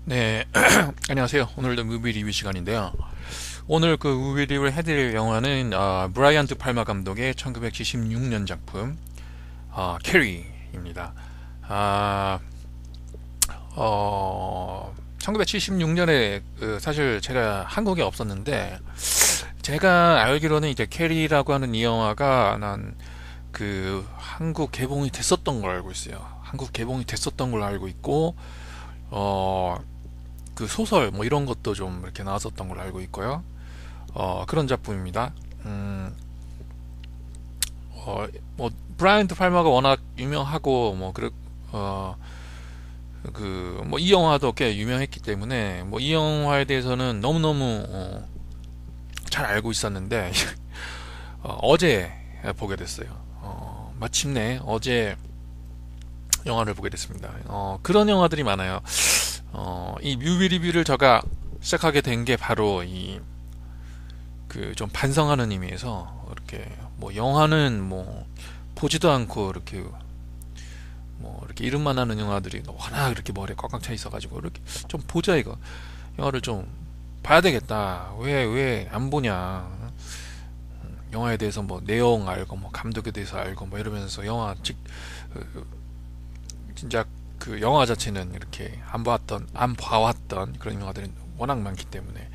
네, 안녕하세요. 오늘도 무비 리뷰 시간인데요. 오늘 그 무비 리뷰를 해드릴 영화는 브라이언 드 팔마 감독의 1976년 작품 캐리입니다. 아, 1976년에 사실 제가 한국에 없었는데 제가 알기로는 이제 캐리라고 하는 이 영화가 난 그 한국 개봉이 됐었던 걸 알고 있어요. 한국 개봉이 됐었던 걸로 알고 있고 어, 그 소설 뭐 이런 것도 좀 이렇게 나왔었던 걸로 알고 있고요. 그런 작품입니다. 어, 뭐 브라이언 드 팔마가 워낙 유명하고 뭐 그 뭐 이 영화도 꽤 유명했기 때문에 뭐 이 영화에 대해서는 너무너무 잘 알고 있었는데 어제 보게 됐어요. 마침내 어제 영화를 보게 됐습니다. 그런 영화들이 많아요. 이 뮤비 리뷰를 제가 시작하게 된 게 바로 이 그 좀 반성하는 의미에서 이렇게 뭐 영화는 뭐 보지도 않고 이렇게 뭐 이렇게 이름만 하는 영화들이 워낙 이렇게 머리에 꽉꽉 차 있어가지고 이렇게 좀 보자 이거 영화를 좀 봐야 되겠다. 왜 안 보냐? 영화에 대해서 뭐 내용 알고 뭐 감독에 대해서 알고 뭐 이러면서 영화 진짜 그 영화 자체는 이렇게 안 봐왔던 그런 영화들이 워낙 많기 때문에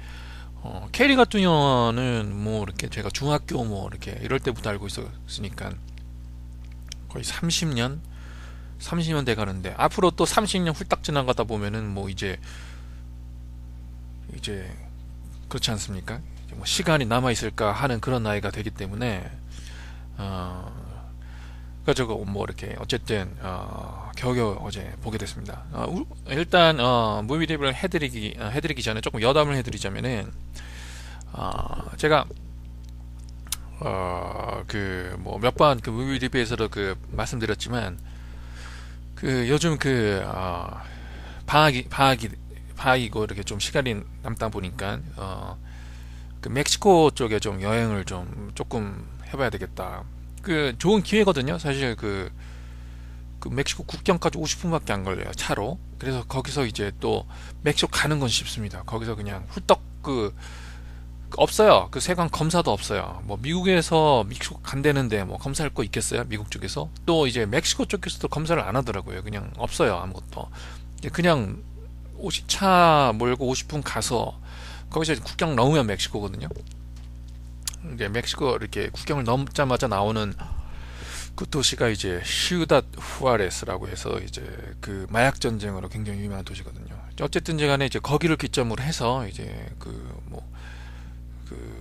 캐리 같은 영화는 뭐 이렇게 제가 중학교 뭐 이렇게 이럴 때부터 알고 있었으니까 거의 30년 돼 가는데 앞으로 또 30년 훌딱 지나가다 보면은 뭐 이제 그렇지 않습니까? 이제 뭐 시간이 남아 있을까 하는 그런 나이가 되기 때문에 어, 그래가지고 뭐 이렇게 어쨌든 겨우겨우 어제 보게 됐습니다. 일단 무비 리뷰를 해드리기 전에 조금 여담을 해드리자면은 제가 그 뭐 몇 번 그 무비 리뷰에서도 그 말씀드렸지만 그 요즘 그 방학이고 이렇게 좀 시간이 남다 보니까 그 멕시코 쪽에 좀 여행을 좀 조금 해봐야 되겠다. 그 좋은 기회거든요. 사실 그 멕시코 국경까지 50분밖에 안 걸려요. 차로. 그래서 거기서 이제 또 멕시코 가는 건 쉽습니다. 거기서 그냥 훌떡 없어요. 그 세관 검사도 없어요. 뭐 미국에서 멕시코 간다는데 뭐 검사할 거 있겠어요? 미국 쪽에서. 또 이제 멕시코 쪽에서도 검사를 안 하더라고요. 그냥 없어요. 아무것도. 그냥 차 몰고 50분 가서 거기서 이제 국경 넘으면 멕시코거든요. 이제 멕시코 이렇게 국경을 넘자마자 나오는 그 도시가 이제 시우닷 후아레스라고 해서 이제 그 마약 전쟁으로 굉장히 유명한 도시거든요. 어쨌든 간에 이제 거기를 기점으로 해서 이제 그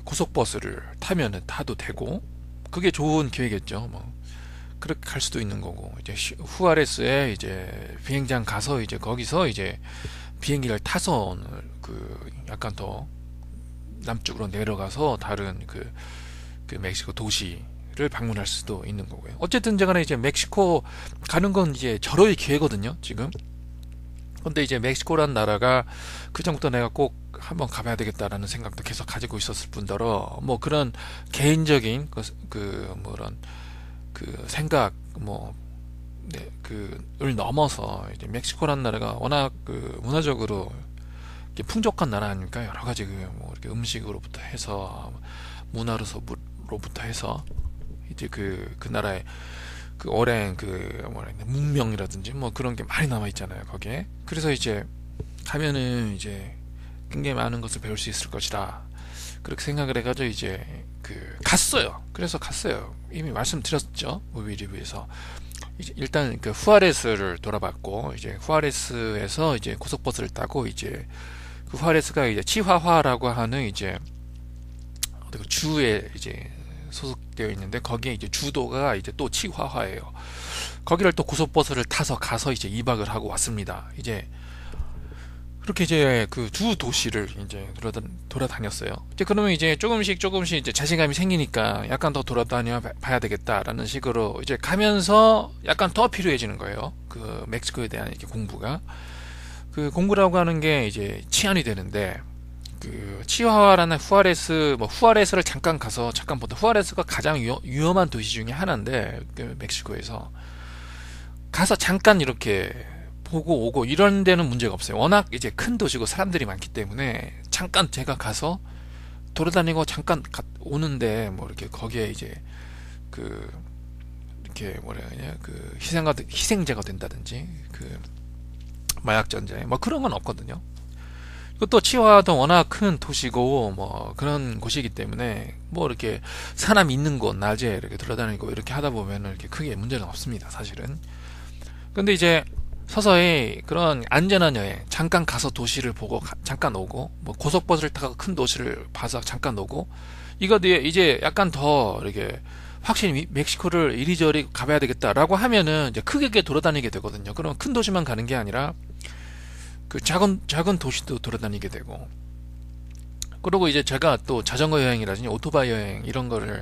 고속버스를 타면은 타도 되고 그게 좋은 기회겠죠. 뭐 그렇게 갈 수도 있는 거고 이제 후아레스에 이제 비행장 가서 이제 거기서 이제 비행기를 타서 그 약간 더 남쪽으로 내려가서 다른 그 멕시코 도시를 방문할 수도 있는 거고요. 어쨌든 간에 이제 멕시코 가는 건 이제 절호의 기회거든요, 지금. 근데 이제 멕시코란 나라가 그 전부터 내가 꼭 한번 가봐야 되겠다라는 생각도 계속 가지고 있었을 뿐더러 뭐 그런 개인적인 뭐런 그 생각 뭐 네, 그을 넘어서 이제 멕시코란 나라가 워낙 그 문화적으로 풍족한 나라 아닙니까? 여러 가지 뭐 이렇게 음식으로부터 해서 문화로부터 해서 이제 그 나라의 그 오랜 그 뭐라 해야 되나, 문명이라든지 뭐 그런 게 많이 남아 있잖아요 거기에. 그래서 이제 가면은 이제 굉장히 많은 것을 배울 수 있을 것이다 그렇게 생각을 해가지고 이제 갔어요. 그래서 갔어요. 이미 말씀드렸죠 무비 리뷰에서. 이제 일단 그 후아레스를 돌아봤고 이제 후아레스에서 이제 고속버스를 타고 이제 그 후아레스가 이제 치화화라고 하는 이제 그 주에 이제 소속되어 있는데 거기에 이제 주도가 이제 또 치화화예요. 거기를 또 고속버스를 타서 가서 이제 2박을 하고 왔습니다. 이제 그렇게 이제 그 두 도시를 이제 돌아다녔어요. 이제 그러면 이제 조금씩 이제 자신감이 생기니까 약간 더 돌아다녀 봐야 되겠다라는 식으로 이제 가면서 약간 더 필요해지는 거예요. 그 멕시코에 대한 이렇게 공부가. 그 공부라고 하는 게 이제 치안이 되는데 그 치와와라는 후아레스를 잠깐 보다 후아레스가 가장 위험한 도시 중에 하나인데 그 멕시코에서 가서 잠깐 이렇게 보고 오고 이런 데는 문제가 없어요. 워낙 이제 큰 도시고 사람들이 많기 때문에 잠깐 제가 가서 돌아다니고 잠깐 오는데 뭐 이렇게 거기에 이제 그 이렇게 뭐라 그러냐 그 희생자가 된다든지 그 마약 전쟁 뭐 그런 건 없거든요. 그것도 치와도 워낙 큰 도시고 뭐 그런 곳이기 때문에 뭐 이렇게 사람 있는 곳 낮에 이렇게 돌아다니고 이렇게 하다 보면은 이렇게 크게 문제는 없습니다, 사실은. 근데 이제 서서히 그런 안전한 여행, 잠깐 가서 도시를 보고 잠깐 오고 뭐 고속버스를 타고 큰 도시를 봐서 잠깐 오고 이거 이제 약간 더 이렇게 확실히 멕시코를 이리저리 가봐야 되겠다라고 하면은 이제 크게 돌아다니게 되거든요. 그럼 큰 도시만 가는 게 아니라 그 작은 도시도 돌아다니게 되고, 그리고 이제 제가 또 자전거 여행이라든지 오토바이 여행 이런 거를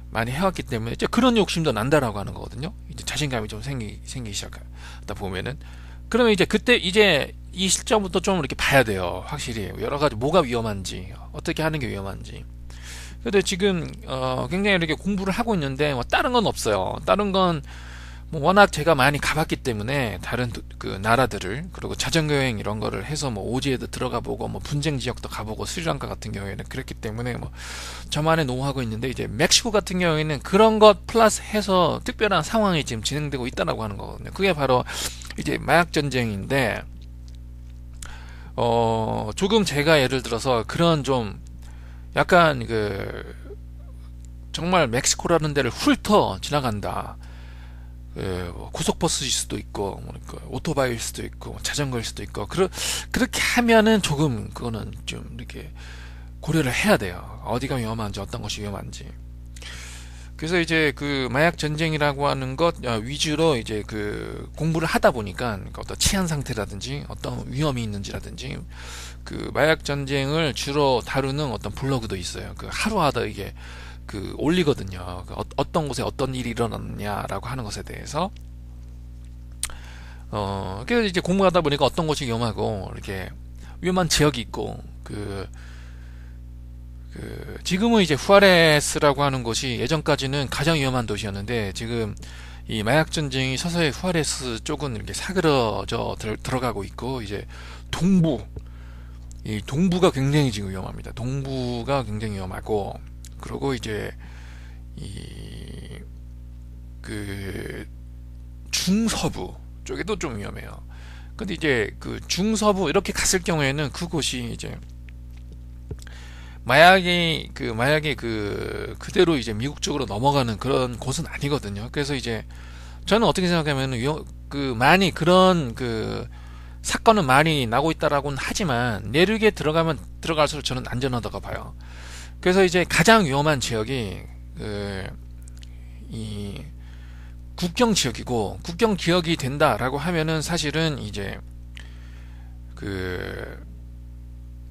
많이 해왔기 때문에 이제 그런 욕심도 난다라고 하는 거거든요. 이제 자신감이 좀 생기기 시작하다 보면은, 그러면 이제 그때 이제 이 실정부터 좀 이렇게 봐야 돼요. 확실히 여러 가지 뭐가 위험한지, 어떻게 하는 게 위험한지. 근데 지금 굉장히 이렇게 공부를 하고 있는데 뭐 다른 건 없어요. 다른 건 뭐 워낙 제가 많이 가봤기 때문에 다른 그 나라들을, 그리고 자전거 여행 이런 거를 해서 뭐 오지에도 들어가 보고 뭐 분쟁 지역도 가보고 스리랑카 같은 경우에는 그랬기 때문에 뭐 저만의 노하고 있는데, 이제 멕시코 같은 경우에는 그런 것 플러스 해서 특별한 상황이 지금 진행되고 있다라고 하는 거거든요. 그게 바로 이제 마약 전쟁인데, 조금 제가 예를 들어서 그런 좀 약간 그 정말 멕시코라는 데를 훑어 지나간다. 고속버스일 수도 있고, 그러니까 오토바이일 수도 있고, 자전거일 수도 있고, 그렇게 하면은 조금 그거는 좀 이렇게 고려를 해야 돼요. 어디가 위험한지, 어떤 것이 위험한지. 그래서 이제 그 마약 전쟁이라고 하는 것 위주로 이제 그 공부를 하다 보니까 어떤 치안 상태라든지 어떤 위험이 있는지라든지 그 마약 전쟁을 주로 다루는 어떤 블로그도 있어요. 그 하루하다 이게 그 올리거든요. 그 어떤 곳에 어떤 일이 일어났냐라고 하는 것에 대해서. 그래서 이제 공부하다 보니까 어떤 곳이 위험하고 이렇게 위험한 지역이 있고, 지금은 이제 후아레스라고 하는 곳이 예전까지는 가장 위험한 도시였는데, 지금 이 마약 전쟁이 서서히 후아레스 쪽은 이렇게 사그러져 들어가고 있고, 이제 이 동부가 굉장히 지금 위험합니다. 동부가 굉장히 위험하고, 그리고 이제 그 중서부 쪽에도 좀 위험해요. 근데 이제 그 중서부 이렇게 갔을 경우에는 그곳이 이제 마약이 그대로 이제 미국 쪽으로 넘어가는 그런 곳은 아니거든요. 그래서 이제 저는 어떻게 생각하면 많이 그런 그 사건은 많이 나고 있다라고는 하지만 내륙에 들어가면 들어갈수록 저는 안전하다고 봐요. 그래서 이제 가장 위험한 지역이 이 국경 지역이고, 국경 지역이 된다라고 하면은 사실은 이제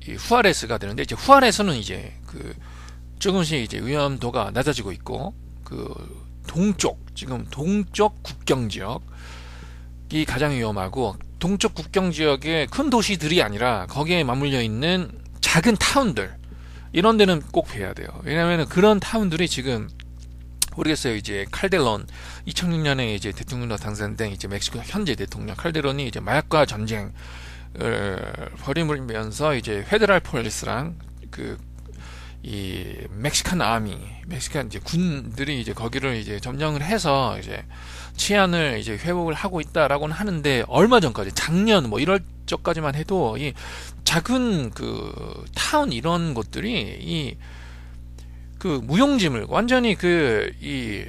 이 후아레스가 되는데, 이제 후아레스는 이제 조금씩 이제 위험도가 낮아지고 있고, 지금 동쪽 국경 지역이 가장 위험하고, 동쪽 국경 지역의 큰 도시들이 아니라 거기에 맞물려 있는 작은 타운들, 이런 데는 꼭 배워야 돼요. 왜냐하면 그런 타운들이 지금 모르겠어요. 이제 칼데론 2006년에 이제 대통령으로 당선된 이제 멕시코 현재 대통령 칼데론이 이제 마약과 전쟁을 벌이면서 이제 페데랄 폴리스랑 이 멕시칸 이제 군들이 이제 거기를 이제 점령을 해서 이제 치안을 이제 회복을 하고 있다라고는 하는데, 얼마 전까지 작년 뭐 1월 적까지만 해도 이 작은 그 타운 이런 것들이 그 무용지물 완전히 이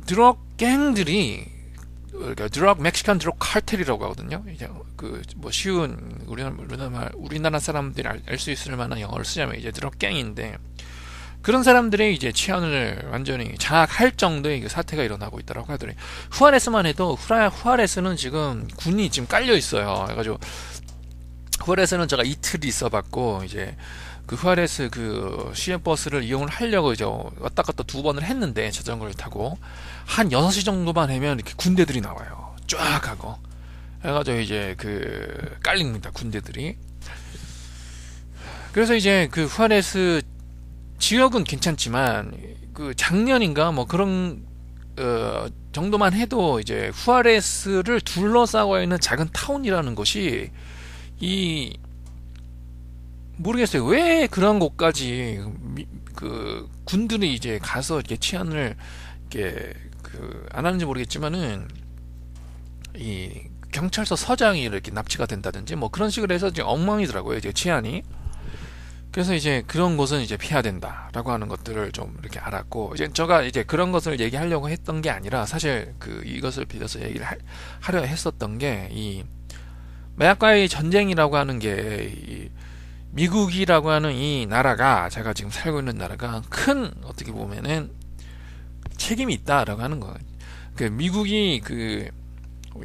드럭 갱들이, 그러니까 멕시칸 드럭 카르텔이라고 하거든요. 이제 뭐 쉬운 우리나라 사람들이 알 수 있을 만한 영어를 쓰자면 이제 드럭 갱인데, 그런 사람들이 이제 치안을 완전히 장악할 정도의 그 사태가 일어나고 있다고 하더니, 후아레스만 해도 후아레스는 지금 군이 지금 깔려 있어요. 그래가지고 후아레스는 제가 이틀 있어봤고, 이제 그 후아레스 시외버스를 이용을 하려고 이제 왔다 갔다 2번을 했는데, 자전거를 타고 한 6시 정도만 하면 이렇게 군대들이 나와요. 쫙 하고 해가지고 이제 깔립니다, 군대들이. 그래서 이제 후아레스 지역은 괜찮지만 작년인가 뭐 그런 정도만 해도 이제 후아레스를 둘러싸고 있는 작은 타운이라는 것이 이 모르겠어요. 왜 그런 곳까지 그 군들이 이제 가서 이렇게 치안을 이렇게 그 안 하는지 모르겠지만은 이 경찰서 서장이 이렇게 납치가 된다든지 뭐 그런 식으로 해서 이제 엉망이더라고요. 이제 치안이. 그래서 이제 그런 곳은 이제 피해야 된다라고 하는 것들을 좀 이렇게 알았고, 이제 제가 이제 그런 것을 얘기하려고 했던 게 아니라 사실 그 이것을 빌려서 얘기를 하려 했었던 게, 이 마약과의 전쟁이라고 하는 게 이 미국이라고 하는 이 나라가, 제가 지금 살고 있는 나라가 큰 어떻게 보면은 책임이 있다라고 하는 거예요. 그 미국이 그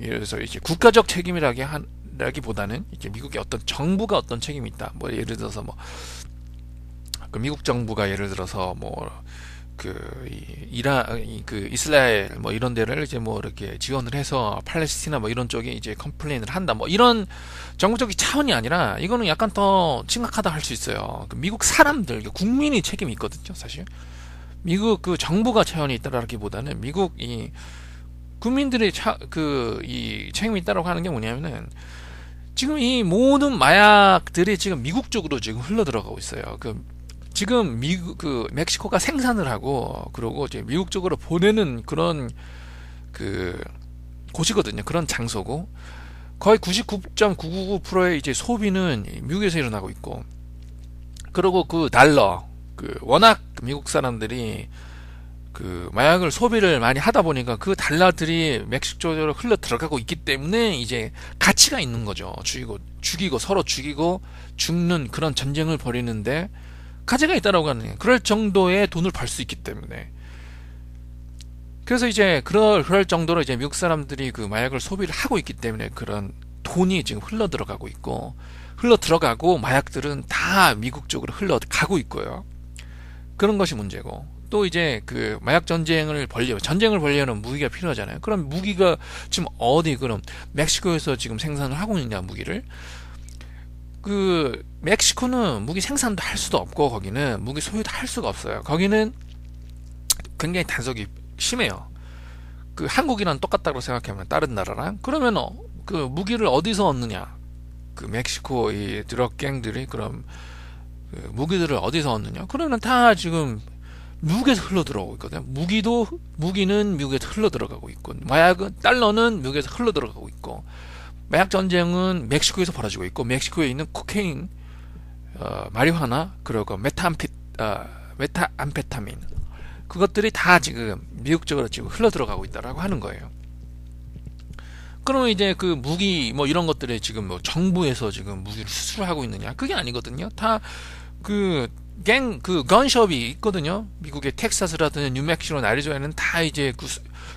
예를 들어서 이제 국가적 책임이라기보다는 이제 미국의 어떤 정부가 어떤 책임이 있다. 뭐 예를 들어서 뭐 그 미국 정부가 예를 들어서 뭐 그 그 이스라엘 뭐 이런 데를 이제 뭐 이렇게 지원을 해서 팔레스티나 뭐 이런 쪽에 이제 컴플레인을 한다. 뭐 이런 정부적인 차원이 아니라 이거는 약간 더 심각하다 할 수 있어요. 그 미국 사람들, 국민이 책임이 있거든요, 사실. 미국 그 정부가 차원이 있다라기보다는 미국 이 국민들의 이 책임이 있다라고 하는 게 뭐냐면은, 지금 이 모든 마약들이 지금 미국 쪽으로 지금 흘러 들어가고 있어요. 지금 멕시코가 생산을 하고 그러고 이제 미국 쪽으로 보내는 그런 곳이거든요. 그런 장소고, 거의 99.999%의 이제 소비는 미국에서 일어나고 있고, 그리고 그 달러, 워낙 미국 사람들이 마약을 소비를 많이 하다 보니까 그 달러들이 멕시코로 흘러 들어가고 있기 때문에 이제 가치가 있는 거죠. 죽이고 서로 죽이고 죽는 그런 전쟁을 벌이는데 가치가 있다라고 하는 거예요. 그럴 정도의 돈을 벌 수 있기 때문에. 그래서 이제 그럴 정도로 이제 미국 사람들이 그 마약을 소비를 하고 있기 때문에 그런 돈이 지금 흘러 들어가고 있고, 흘러 들어가고 마약들은 다 미국 쪽으로 흘러가고 있고요. 그런 것이 문제고, 또 이제 그 마약 전쟁을 벌려면 무기가 필요하잖아요. 그럼 무기가 지금 그럼 멕시코에서 지금 생산을 하고 있냐, 무기를? 멕시코는 무기 생산도 할 수도 없고, 거기는 무기 소유도 할 수가 없어요. 거기는 굉장히 단속이 심해요. 한국이랑 똑같다고 생각하면, 다른 나라랑. 그러면 그 무기를 어디서 얻느냐? 멕시코 이 드럭 갱들이 그럼 무기들을 어디서 얻느냐? 그러면 다 지금 미국에서 흘러 들어오고 있거든요. 무기는 미국에서 흘러 들어가고 있고, 달러는 미국에서 흘러 들어가고 있고, 마약 전쟁은 멕시코에서 벌어지고 있고, 멕시코에 있는 코케인, 마리화나, 그리고 메타암페타민, 그것들이 다 지금 미국 쪽으로 지금 흘러 들어가고 있다라고 하는 거예요. 그러면 이제 무기 뭐 이런 것들에 지금 뭐 정부에서 지금 무기를 수출하고 있느냐? 그게 아니거든요. 다 건숍이 있거든요. 미국의 텍사스라든지 뉴멕시코, 애리조나는 다 이제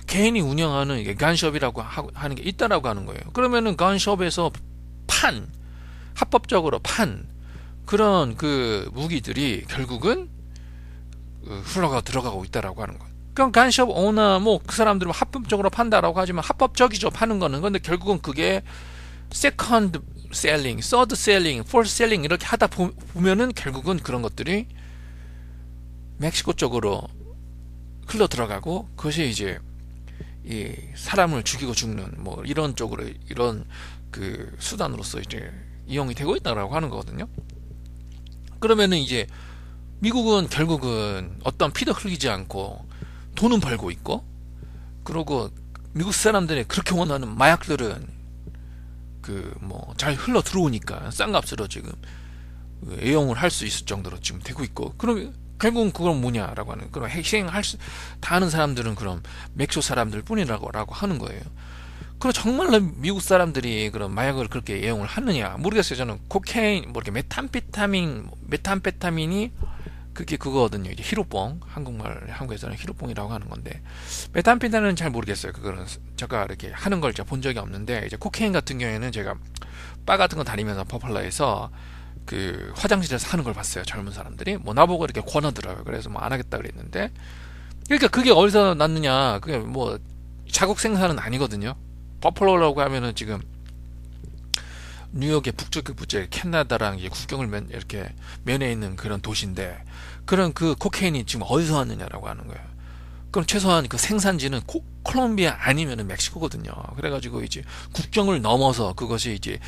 개인이 운영하는 이게 건숍이라고 하는 게 있다라고 하는 거예요. 그러면은 건숍에서 합법적으로 그런 무기들이 결국은 흘러가 들어가고 있다라고 하는 거예요. 그럼 건숍 오너 그 사람들은 합법적으로 판다라고 하지만, 합법적이죠, 파는 거는. 근데 결국은 그게 세컨드 셀링, 서드 셀링, 포스 셀링 이렇게 하다 보면은 결국은 그런 것들이 멕시코 쪽으로 흘러 들어가고, 그것이 이제 이 사람을 죽이고 죽는 뭐 이런 쪽으로, 이런 수단으로서 이제 이용이 되고 있다라고 하는 거거든요. 그러면은 이제 미국은 결국은 어떤 피도 흘리지 않고 돈은 벌고 있고, 그리고 미국 사람들이 그렇게 원하는 마약들은 잘 흘러 들어오니까 싼 값으로 지금 애용을 할 수 있을 정도로 지금 되고 있고, 그럼 결국은 그건 뭐냐라고 하는, 그럼 다 하는 사람들은 그럼 멕시코 사람들 뿐이라고 하는 거예요. 그럼 정말로 미국 사람들이 그런 마약을 그렇게 애용을 하느냐 모르겠어요. 저는 코케인, 뭐 이렇게 메탄페타민이 그거거든요. 이제 히로뽕, 한국에서는 히로뽕이라고 하는 건데, 메탄페타민은 잘 모르겠어요. 그거는 제가 이렇게 하는 걸 제가 본 적이 없는데, 이제 코케인 같은 경우에는 제가 바 같은 거 다니면서 퍼플라에서 화장실에서 하는 걸 봤어요. 젊은 사람들이 나보고 이렇게 권하더라고요. 그래서 안 하겠다 그랬는데, 그러니까 그게 어디서 났느냐? 그게 뭐 자국 생산은 아니거든요. 버플로라고 하면은 지금 뉴욕의 북쪽에 캐나다랑 이제 국경을 이렇게 면에 있는 그런 도시인데, 그런 코케인이 지금 어디서 왔느냐라고 하는 거예요. 그럼 최소한 생산지는 콜롬비아 아니면은 멕시코거든요. 그래가지고 이제 국경을 넘어서 그것이 이제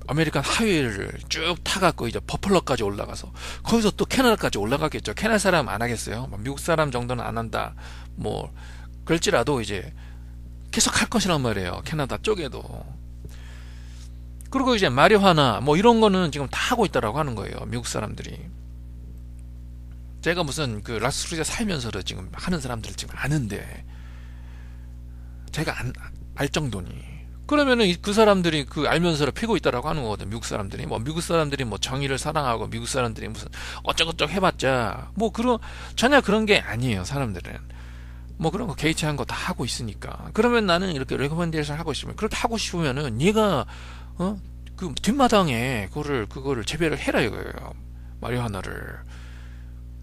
아메리칸 하이웨이를 쭉 타갖고 이제 버펄러까지 올라가서 거기서 또 캐나다까지 올라가겠죠. 캐나다 사람 안 하겠어요. 뭐 미국 사람 정도는 안 한다. 뭐 그럴지라도 이제 계속 할 것이란 말이에요. 캐나다 쪽에도. 그리고 이제 마리화나 뭐 이런 거는 지금 다 하고 있다라고 하는 거예요. 미국 사람들이. 제가 무슨 그 라스베가스에 살면서도 지금 하는 사람들을 지금 아는데 제가 알 정도니. 그러면은 그 사람들이 그 알면서 피고 있다라고 하는 거거든. 미국 사람들이 뭐 미국 사람들이 뭐 정의를 사랑하고 미국 사람들이 무슨 어쩌고저쩌고 해봤자 뭐 그런 전혀 그런 게 아니에요. 사람들은 뭐 그런 거 게이트한 거 다 하고 있으니까. 그러면 나는 이렇게 레코멘데이션 하고 있으면 그렇게 하고 싶으면은 네가 그 뒷마당에 그거를 재배를 해라 이거예요. 마리화나를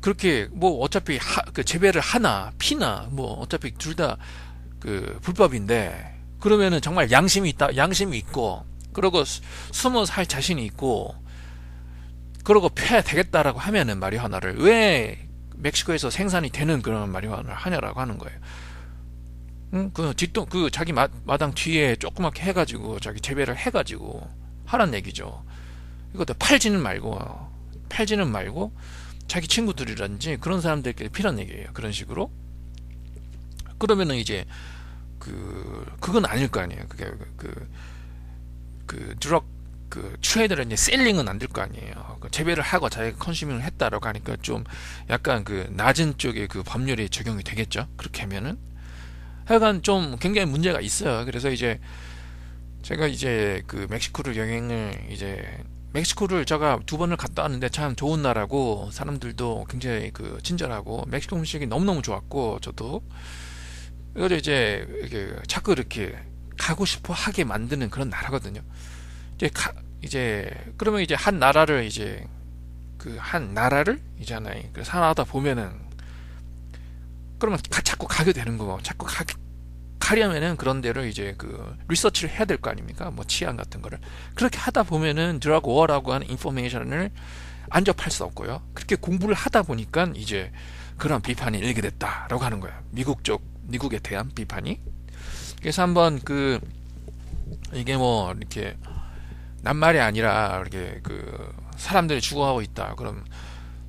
그렇게 뭐 어차피 그 재배를 하나 피나 뭐 어차피 둘 다 그 불법인데. 그러면은 정말 양심이 있고, 그러고 숨어서 할 자신이 있고, 그러고 펴야 되겠다라고 하면은 마리화나를 왜 멕시코에서 생산이 되는 그런 마리화나를 하냐라고 하는 거예요. 그 자기 마당 뒤에 조그맣게 해가지고 자기 재배를 해가지고 하란 얘기죠. 이것도 팔지는 말고 자기 친구들이라든지 그런 사람들끼리 피란 얘기예요. 그런 식으로. 그러면은 이제 그건 아닐 거 아니에요. 그게 드럭 트레이더를 이제 셀링은 안 될 거 아니에요. 재배를 하고 자기가 컨슈밍을 했다라고 하니까 좀 약간 그 낮은 쪽의 그 법률이 적용이 되겠죠. 그렇게 하면은 하여간 좀 굉장히 문제가 있어요. 그래서 이제 제가 이제 그 멕시코를 제가 2번을 갔다 왔는데 참 좋은 나라고 사람들도 굉장히 그 친절하고 멕시코 음식이 너무너무 좋았고 저도 그래서 이제 자꾸 이렇게 가고 싶어 하게 만드는 그런 나라거든요. 그러면 이제 한 나라를 이제 살아다 보면은 그러면 자꾸 가게 되는 거고 자꾸 가려면은 그런 데를 이제 리서치를 해야 될 거 아닙니까? 뭐 치안 같은 거를 그렇게 하다 보면은 드러그 워라고 하는 인포메이션을 안 접할 수 없고요. 그렇게 공부를 하다 보니까 이제 그런 비판이 일게 됐다라고 하는 거예요. 미국에 대한 비판이. 그래서 한번 이게 뭐 이렇게 낱말이 아니라 이렇게 사람들이 죽어가고 있다. 그럼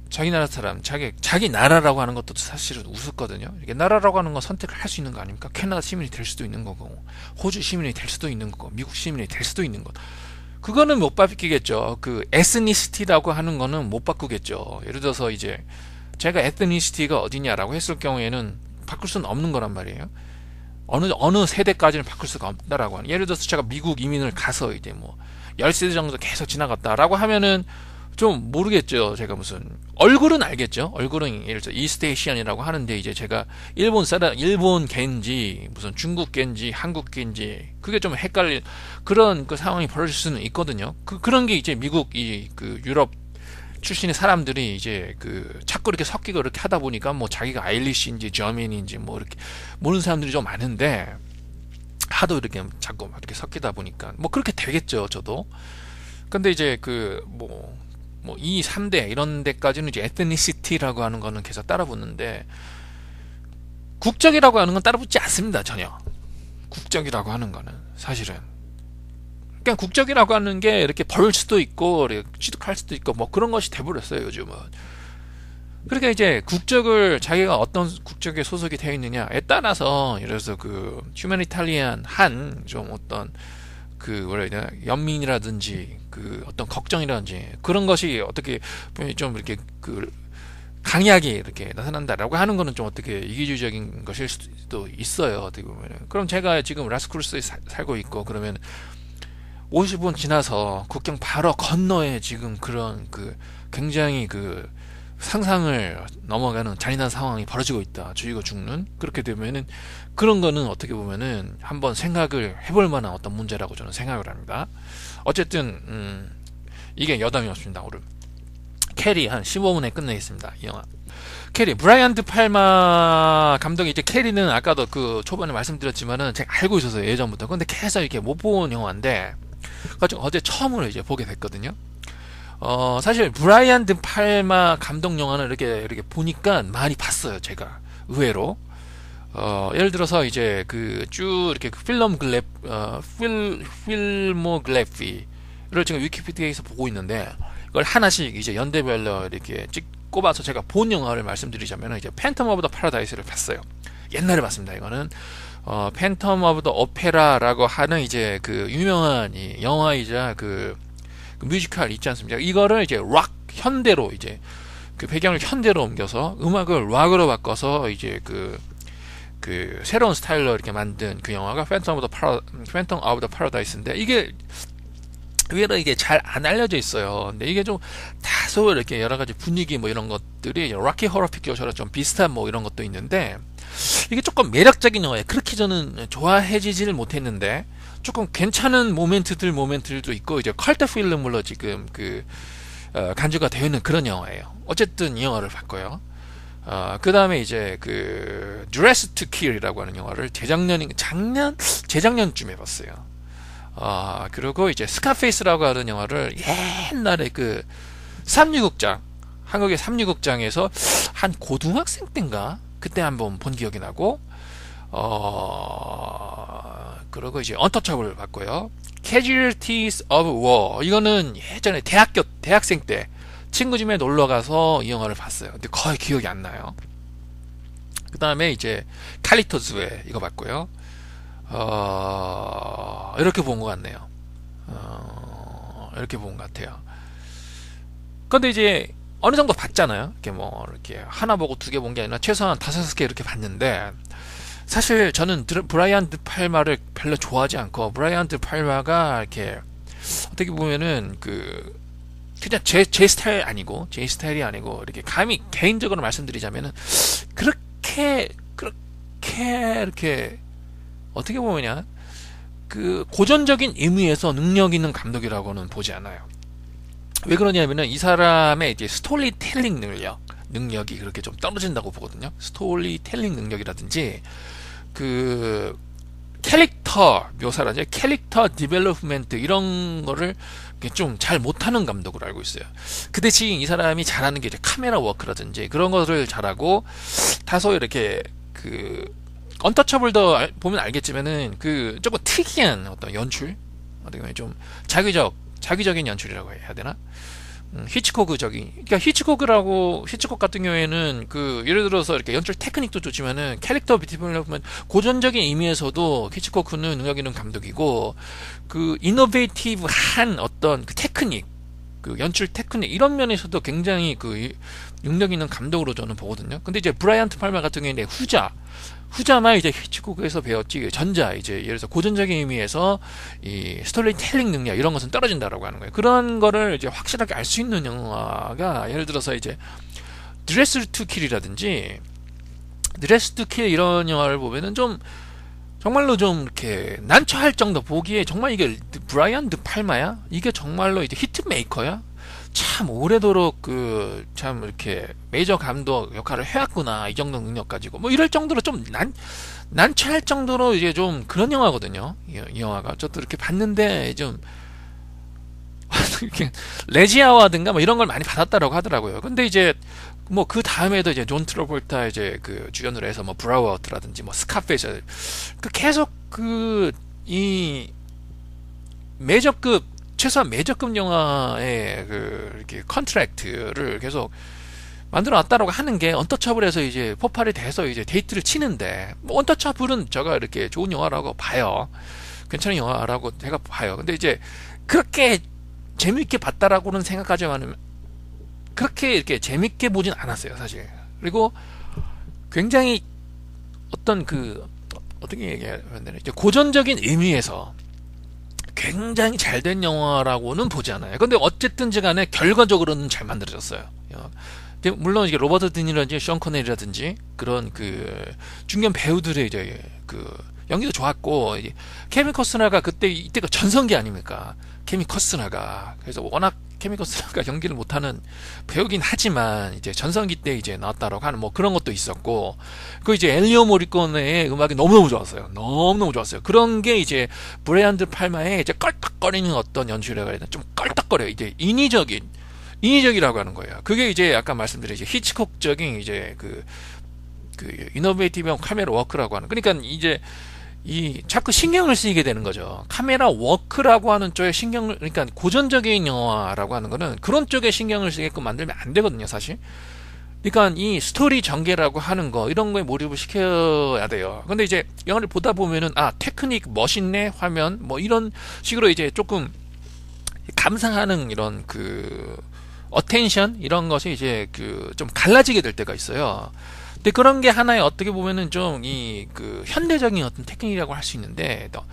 자기 나라 사람, 자기 나라라고 하는 것도 사실은 우습거든요. 이게 나라라고 하는 건 선택을 할 수 있는 거 아닙니까? 캐나다 시민이 될 수도 있는 거고, 호주 시민이 될 수도 있는 거고, 미국 시민이 될 수도 있는 것. 그거는 못 바뀌겠죠. 에스니시티라고 하는 거는 못 바꾸겠죠. 예를 들어서 이제 제가 에스니시티가 어디냐라고 했을 경우에는 바꿀 수는 없는 거란 말이에요. 어느 세대까지는 바꿀 수가 없다라고 하는. 예를 들어서 제가 미국 이민을 가서 이제 뭐 10세대 정도 계속 지나갔다라고 하면은 좀 모르겠죠. 제가 무슨 얼굴은 알겠죠. 얼굴은 예를 들어 이스트에이시안이라고 하는데 이제 제가 일본 갠지 무슨 중국 갠지 한국 갠지 그게 좀 헷갈릴 그런 상황이 벌어질 수는 있거든요. 그런 게 이제 미국 유럽 출신의 사람들이 이제 자꾸 이렇게 섞이고 이렇게 하다 보니까 뭐 자기가 아일리시인지 저민인지 뭐 이렇게 모르는 사람들이 좀 많은데 하도 이렇게 자꾸 이렇게 섞이다 보니까 뭐 그렇게 되겠죠. 저도. 근데 이제 2, 3대 이런 데까지는 이제 에트니시티라고 하는 거는 계속 따라붙는데 국적이라고 하는 건 따라붙지 않습니다. 전혀. 국적이라고 하는 거는 사실은 그냥 국적이라고 하는 게 이렇게 벌 수도 있고 취득할 수도 있고 뭐 그런 것이 돼버렸어요. 요즘은. 그러니까 이제 국적을 자기가 어떤 국적에 소속이 되어 있느냐에 따라서 예를 들어서 휴머니탈리안 좀 어떤 뭐라 해야 되나 연민이라든지 어떤 걱정이라든지 그런 것이 어떻게 좀 이렇게 강약이 이렇게 나타난다라고 하는 거는 좀 어떻게 이기주의적인 것일 수도 있어요. 어떻게 보면은. 그럼 제가 지금 라스크루스에 살고 있고 그러면 50분 지나서 국경 바로 건너에 지금 그런 굉장히 상상을 넘어가는 잔인한 상황이 벌어지고 있다. 죽이고 죽는. 그렇게 되면은 그런 거는 어떻게 보면은 한번 생각을 해볼 만한 어떤 문제라고 저는 생각을 합니다. 어쨌든 이게 여담이 없습니다. 오늘 캐리 한 15분에 끝내겠습니다. 이 영화. 캐리 브라이언 드 팔마 감독이 이제 캐리는 아까도 초반에 말씀드렸지만은 제가 알고 있었어요. 예전부터. 근데 계속 이렇게 못 본 영화인데 어제 처음으로 이제 보게 됐거든요. 사실 브라이언 드 팔마 감독 영화는 이렇게 보니까 많이 봤어요. 제가 의외로 예를 들어서 이제 그 쭉 이렇게 그 필모글래피를 지금 위키피디아에서 보고 있는데, 이걸 하나씩 이제 연대별로 이렇게 꼽아서 제가 본 영화를 말씀드리자면 이제 팬텀 오브 더 파라다이스를 봤어요. 옛날에 봤습니다. 이거는 팬텀 오브 더 오페라라고 하는 이제 그 유명한 이 영화이자 그 뮤지컬 있지 않습니까? 이거를 이제 락 현대로 이제 그 배경을 현대로 옮겨서 음악을 락으로 바꿔서 이제 그 새로운 스타일로 이렇게 만든 그 영화가 팬텀 오브 더 파라다이스인데, 이게 의외로 이게 잘 안 알려져 있어요. 근데 이게 좀 다소 이렇게 여러 가지 분위기 뭐 이런 것들이 락키 호러 피규어처럼 좀 비슷한 뭐 이런 것도 있는데, 이게 조금 매력적인 영화예요. 그렇게 저는 좋아해지지를 못했는데 조금 괜찮은 모멘트들도 있고, 이제 컬트 필름으로 지금 간주가 되어 있는 그런 영화예요. 어쨌든 이 영화를 봤고요. 그 다음에 이제 그 Dress to Kill이라고 하는 영화를 재작년쯤에 봤어요. 그리고 이제 스카페이스라고 하는 영화를 옛날에 그 삼류극장, 한국의 삼류극장에서 한 고등학생 때인가 그때 한번 본 기억이 나고, 그리고 이제 언터처블을 봤고요. Casualties of War, 이거는 예전에 대학생 때 친구 집에 놀러 가서 이 영화를 봤어요. 근데 거의 기억이 안 나요. 그 다음에 이제 칼리토즈웨 이거 봤고요. 이렇게 본 것 같네요. 이렇게 본 것 같아요. 근데 이제 어느 정도 봤잖아요. 이렇게 뭐 이렇게 하나 보고 두 개 본 게 아니라 최소한 5개 이렇게 봤는데, 사실 저는 브라이언 드 팔마를 별로 좋아하지 않고, 브라이언 드 팔마가 이렇게 어떻게 보면은 그냥 제 스타일이 아니고 이렇게 감히 개인적으로 말씀드리자면은 그렇게 이렇게 어떻게 보면요, 그 고전적인 의미에서 능력 있는 감독이라고는 보지 않아요. 왜 그러냐면은 이 사람의 이제 스토리텔링 능력이 그렇게 좀 떨어진다고 보거든요. 스토리텔링 능력이라든지 그 캐릭터 묘사라든지 캐릭터 디벨롭먼트 이런 거를 좀 잘 못하는 감독으로 알고 있어요. 그 대신 이 사람이 잘하는 게 이제 카메라 워크라든지 그런 거를 잘하고, 다소 이렇게 언터처블도 보면 알겠지만은 조금 특이한 어떤 연출, 어떻게 보면 좀 자기적인 연출이라고 해야 되나? 그러니까 히치콕 같은 경우에는 예를 들어서 이렇게 연출 테크닉도 좋지만은 캐릭터 디벨롭먼트, 고전적인 의미에서도 히치콕은 능력 있는 감독이고, 이노베이티브한 어떤 테크닉, 연출 테크닉 이런 면에서도 굉장히 능력 있는 감독으로 저는 보거든요. 근데 이제 브라이언트 팔마 같은 경우에는 후자만 이제 히치콕에서 배웠지, 이제 예를 들어서 고전적인 의미에서 이 스토리텔링 능력 이런 것은 떨어진다라고 하는 거예요. 그런 거를 이제 확실하게 알 수 있는 영화가, 예를 들어서 이제 드레스 투 킬이라든지, 드레스 투 킬 이런 영화를 보면은 정말로 좀 이렇게 난처할 정도, 보기에 정말 이게 브라이언 드 팔마야? 이게 정말로 이제 히트메이커야? 참 오래도록 참 이렇게 메이저 감독 역할을 해왔구나, 이 정도 능력 가지고 뭐 이럴 정도로 좀 난처할 정도로 이제 좀 그런 영화거든요. 이 영화가 저도 이렇게 봤는데 좀 이렇게 레지아와든가 뭐 이런 걸 많이 받았다라고 하더라고요. 근데 이제 뭐 그 다음에도 이제 존 트라볼타 이제 주연으로 해서 뭐 브라우아웃라든지 뭐 스카페이스, 계속 이 메이저급, 최소한 메이저급 영화의 이렇게 컨트랙트를 계속 만들어 놨다라고 하는 게, 언터처블에서 이제 폭발이 돼서 이제 데이트를 치는데, 뭐 언터처블은 제가 이렇게 좋은 영화라고 봐요. 괜찮은 영화라고 제가 봐요. 근데 이제 그렇게 재밌게 봤다라고는 생각하지만 그렇게 이렇게 재밌게 보진 않았어요, 사실. 그리고 굉장히 어떤 어떻게 얘기하면 되나, 이제 고전적인 의미에서 굉장히 잘된 영화라고는 보지 않아요. 근데 어쨌든지 간에 결과적으로는 잘 만들어졌어요. 물론 이게 로버트 드니라든지 션 코넬이라든지 그런 중견 배우들의 이제 연기도 좋았고, 케빈 커스너가 이때가 전성기 아닙니까? 케빈 커스너가. 그래서 워낙 케빈 커스너가 연기를 못하는 배우긴 하지만 이제 전성기 때 이제 나왔다라고 하는 뭐 그런 것도 있었고, 이제 엘리오 모리코네의 음악이 너무너무 좋았어요. 너무너무 좋았어요. 그런 게 이제 브라이언 드 팔마의 이제 껄떡거리는 어떤 연출이라고 해야 되나, 좀 껄떡거려요. 이제 인위적이라고 하는 거예요. 그게 이제 아까 말씀드린 이제 히치콕적인 이제 그 이노베이티브 카메라 워크라고 하는, 그러니까 이제 이 자꾸 신경을 쓰이게 되는 거죠. 카메라 워크라고 하는 쪽에 신경을, 그러니까 고전적인 영화라고 하는 거는 그런 쪽에 신경을 쓰게끔 만들면 안 되거든요, 사실. 그러니까 이 스토리 전개라고 하는 거, 이런 거에 몰입을 시켜야 돼요. 근데 이제 영화를 보다 보면은 테크닉 멋있네, 화면 뭐 이런 식으로 이제 조금 감상하는 이런 그 어텐션 이런 것이 이제 그 좀 갈라지게 될 때가 있어요. 근데 그런 게 하나의 어떻게 보면은 좀 이 그 현대적인 어떤 테크닉이라고 할 수 있는데, 또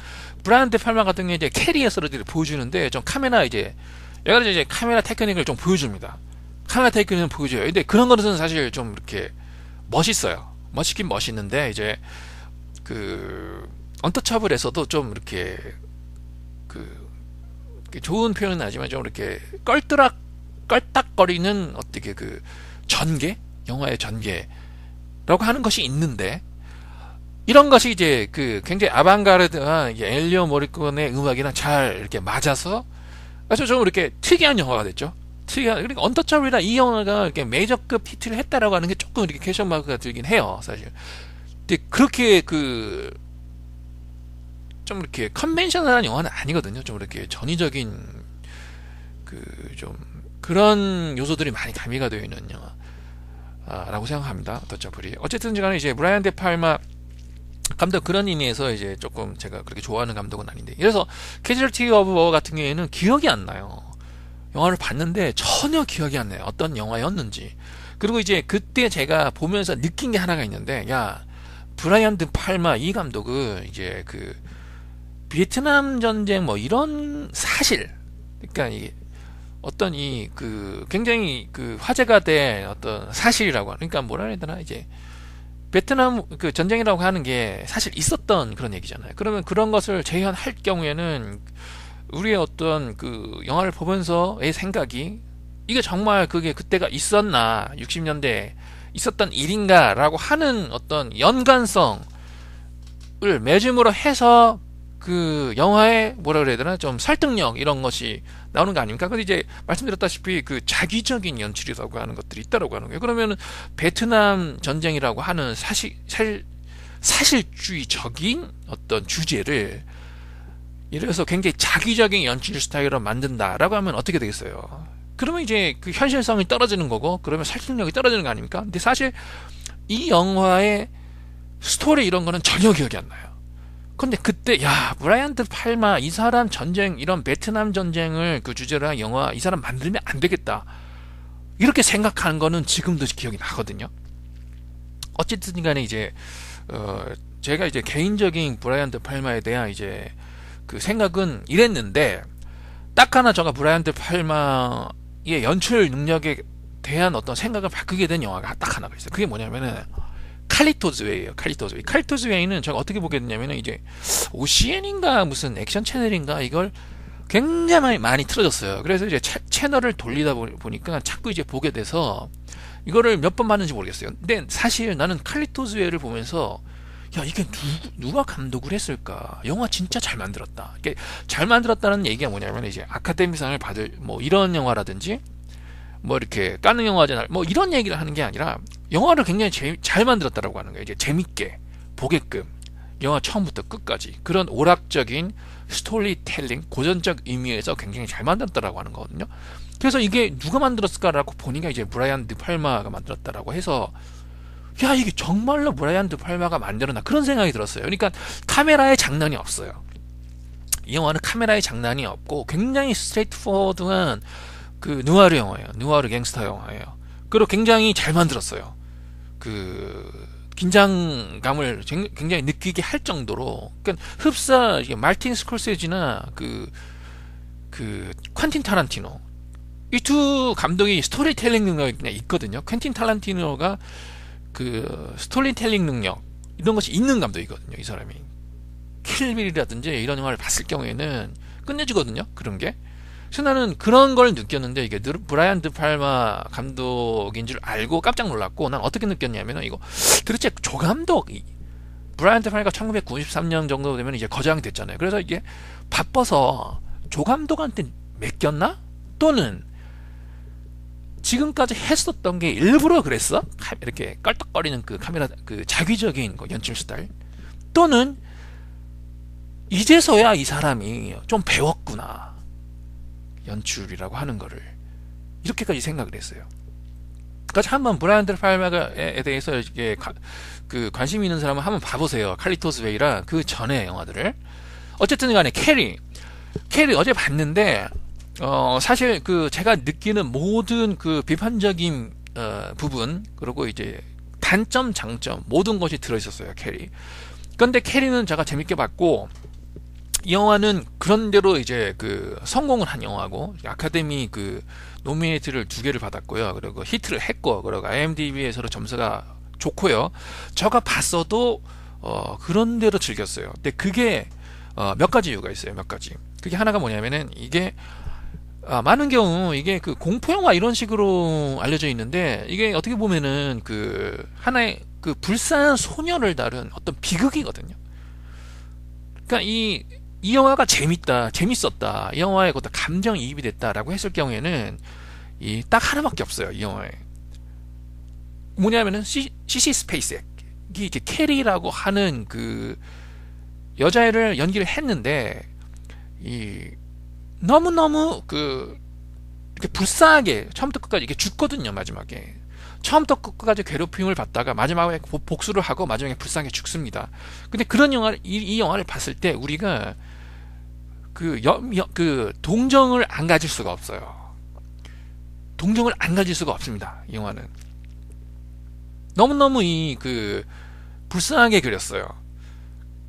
브라이언 데 팔마 같은 게 이제 캐리어스를 보여주는데 좀 카메라 이제 여러 가지 이제 카메라 테크닉을 좀 보여줍니다. 카메라 테크닉은 보여줘요. 근데 그런 거는 사실 좀 이렇게 멋있어요. 멋있긴 멋있는데 이제 그 언터처블에서도 좀 이렇게 그 좋은 표현은 아니지만 좀 이렇게 껄딱거리는 어떻게 그 전개, 영화의 전개라고 하는 것이 있는데, 이런 것이 이제 그 굉장히 아방가르드한 엘리오 모리콘의 음악이랑 잘 이렇게 맞아서 아주 좀 이렇게 특이한 영화가 됐죠. 특이한, 그러니까 언터처블이라 이 영화가 이렇게 메이저급 히트를 했다라고 하는 게 조금 이렇게 퀘션 마크가 들긴 해요, 사실. 근데 그렇게 그 좀 이렇게 컨벤셔널한 영화는 아니거든요. 좀 이렇게 전위적인 그 좀 그런 요소들이 많이 가미가 되어 있는 영화라고 생각합니다. 언터처블이. 어쨌든 간에 이제 브라이언 데 팔마 감독, 그런 의미에서 이제 조금 제가 그렇게 좋아하는 감독은 아닌데, 그래서 캐주얼티 오브 워 같은 경우에는 기억이 안 나요. 영화를 봤는데 전혀 기억이 안 나요. 어떤 영화였는지. 그리고 이제 그때 제가 보면서 느낀 게 하나가 있는데, 야, 브라이언 드 팔마 이 감독은 이제 그 베트남 전쟁 뭐 이런 사실, 그러니까 이게 어떤 이 그 굉장히 그 화제가 된 어떤 사실이라고 하는, 그러니까 뭐라 해야 되나, 이제 베트남 그 전쟁이라고 하는 게 사실 있었던 그런 얘기잖아요. 그러면 그런 것을 재현할 경우에는 우리의 어떤 그 영화를 보면서의 생각이, 이게 정말 그게 그때가 있었나, 60년대에 있었던 일인가라고 하는 어떤 연관성을 매짐으로 해서 그 영화의 뭐라 그래야 되나, 좀 설득력 이런 것이 나오는 거 아닙니까? 근데 이제 말씀드렸다시피 그 자기적인 연출이라고 하는 것들이 있다라고 하는 거예요. 그러면은 베트남 전쟁이라고 하는 사실주의적인 어떤 주제를 이래서 굉장히 자기적인 연출 스타일로 만든다라고 하면 어떻게 되겠어요? 그러면 이제 그 현실성이 떨어지는 거고, 그러면 설득력이 떨어지는 거 아닙니까? 근데 사실 이 영화의 스토리 이런 거는 전혀 기억이 안 나요. 근데 그때, 야, 브라이언 드 팔마 이 사람 전쟁, 이런 베트남 전쟁을 그 주제로 한 영화 이 사람 만들면 안 되겠다, 이렇게 생각하는 거는 지금도 기억이 나거든요. 어쨌든 간에 이제 제가 이제 개인적인 브라이언 드 팔마에 대한 이제 그 생각은 이랬는데, 딱 하나 제가 브라이언 드 팔마의 연출 능력에 대한 어떤 생각을 바꾸게 된 영화가 딱 하나가 있어요. 그게 뭐냐면은 칼리토즈 웨이예요. 칼리토즈 웨이. 칼리토즈 웨이는 제가 어떻게 보게 됐냐면은, 이제 OCN인가 무슨 액션 채널인가 이걸 굉장히 많이 틀어줬어요. 그래서 이제 채널을 돌리다 보니까 자꾸 이제 보게 돼서 이거를 몇 번 봤는지 모르겠어요. 근데 사실 나는 칼리토즈 웨이를 보면서, 야, 이게 누가 감독을 했을까? 영화 진짜 잘 만들었다. 이게 잘 만들었다는 얘기가 뭐냐면, 이제 아카데미상을 받을 뭐 이런 영화라든지 뭐 이렇게 까는 영화제 뭐 이런 얘기를 하는 게 아니라, 영화를 굉장히 잘 만들었다라고 하는 거예요. 이제 재밌게 보게끔 영화 처음부터 끝까지 그런 오락적인 스토리텔링, 고전적 의미에서 굉장히 잘 만들었다라고 하는 거거든요. 그래서 이게 누가 만들었을까라고 보니까 이제 브라이언 드 팔마가 만들었다라고 해서, 야, 이게 정말로 브라이언 드 팔마가 만들었나, 그런 생각이 들었어요. 그러니까 카메라에 장난이 없어요. 이 영화는 카메라에 장난이 없고 굉장히 스트레이트 포워드한 그 누아르 영화예요. 누아르 갱스터 영화예요. 그리고 굉장히 잘 만들었어요. 그 긴장감을 굉장히 느끼게 할 정도로, 그러니까 흡사 마르틴 스콜세지나 그 퀸틴 타란티노, 이 두 감독이 스토리텔링 능력이 그냥 있거든요. 퀸틴 타란티노가 그 스토리텔링 능력 이런 것이 있는 감독이거든요. 이 사람이 킬빌이라든지 이런 영화를 봤을 경우에는 끝내주거든요. 그런 게. 그래서 나는 그런 걸 느꼈는데, 이게 브라이언 드 팔마 감독인 줄 알고 깜짝 놀랐고, 난 어떻게 느꼈냐면, 이거 도대체 조 감독이, 브라이언 드 팔마가 1993년 정도 되면 이제 거장이 됐잖아요. 그래서 이게 바빠서 조 감독한테 맡겼나? 또는 지금까지 했었던 게 일부러 그랬어? 이렇게 껄떡거리는 그 카메라 그 자기적인 그 연출 스타일, 또는 이제서야 이 사람이 좀 배웠구나 연출이라고 하는 거를, 이렇게까지 생각을 했어요. 그러니까 한번 브라이언 데 팔마에 대해서 이게 그 관심 있는 사람은 한번 봐보세요. 칼리토스 웨이라 그 전에 영화들을. 어쨌든 간에 캐리 어제 봤는데 사실 그 제가 느끼는 모든 그 비판적인 부분, 그리고 이제 단점 장점 모든 것이 들어있었어요, 캐리. 그런데 캐리는 제가 재밌게 봤고, 이 영화는 그런대로 이제 그 성공을 한 영화고, 아카데미 그 노미네이트를 2개를 받았고요. 그리고 히트를 했고, 그리고 IMDb에서 점수가 좋고요. 제가 봤어도 그런대로 즐겼어요. 근데 그게 몇 가지 이유가 있어요. 몇 가지. 그게 하나가 뭐냐면은, 이게 많은 경우 이게 그 공포 영화 이런 식으로 알려져 있는데, 이게 어떻게 보면은 그 하나의 그 불쌍한 소녀를 다룬 어떤 비극이거든요. 그러니까 이 영화가 재밌었다, 이 영화에 어떤 감정이입이 됐다라고 했을 경우에는 이 딱 하나밖에 없어요. 이 영화에 뭐냐면은 CC 스페이스이 이제 캐리라고 하는 그 여자애를 연기를 했는데, 이 너무너무 그 이렇게 불쌍하게 처음부터 끝까지 이게 죽거든요. 마지막에 처음부터 끝까지 괴롭힘을 받다가 마지막에 복수를 하고 마지막에 불쌍하게 죽습니다. 근데 그런 영화를 이 영화를 봤을 때 우리가 그 동정을 안 가질 수가 없어요. 동정을 안 가질 수가 없습니다. 이 영화는 너무너무 그 불쌍하게 그렸어요.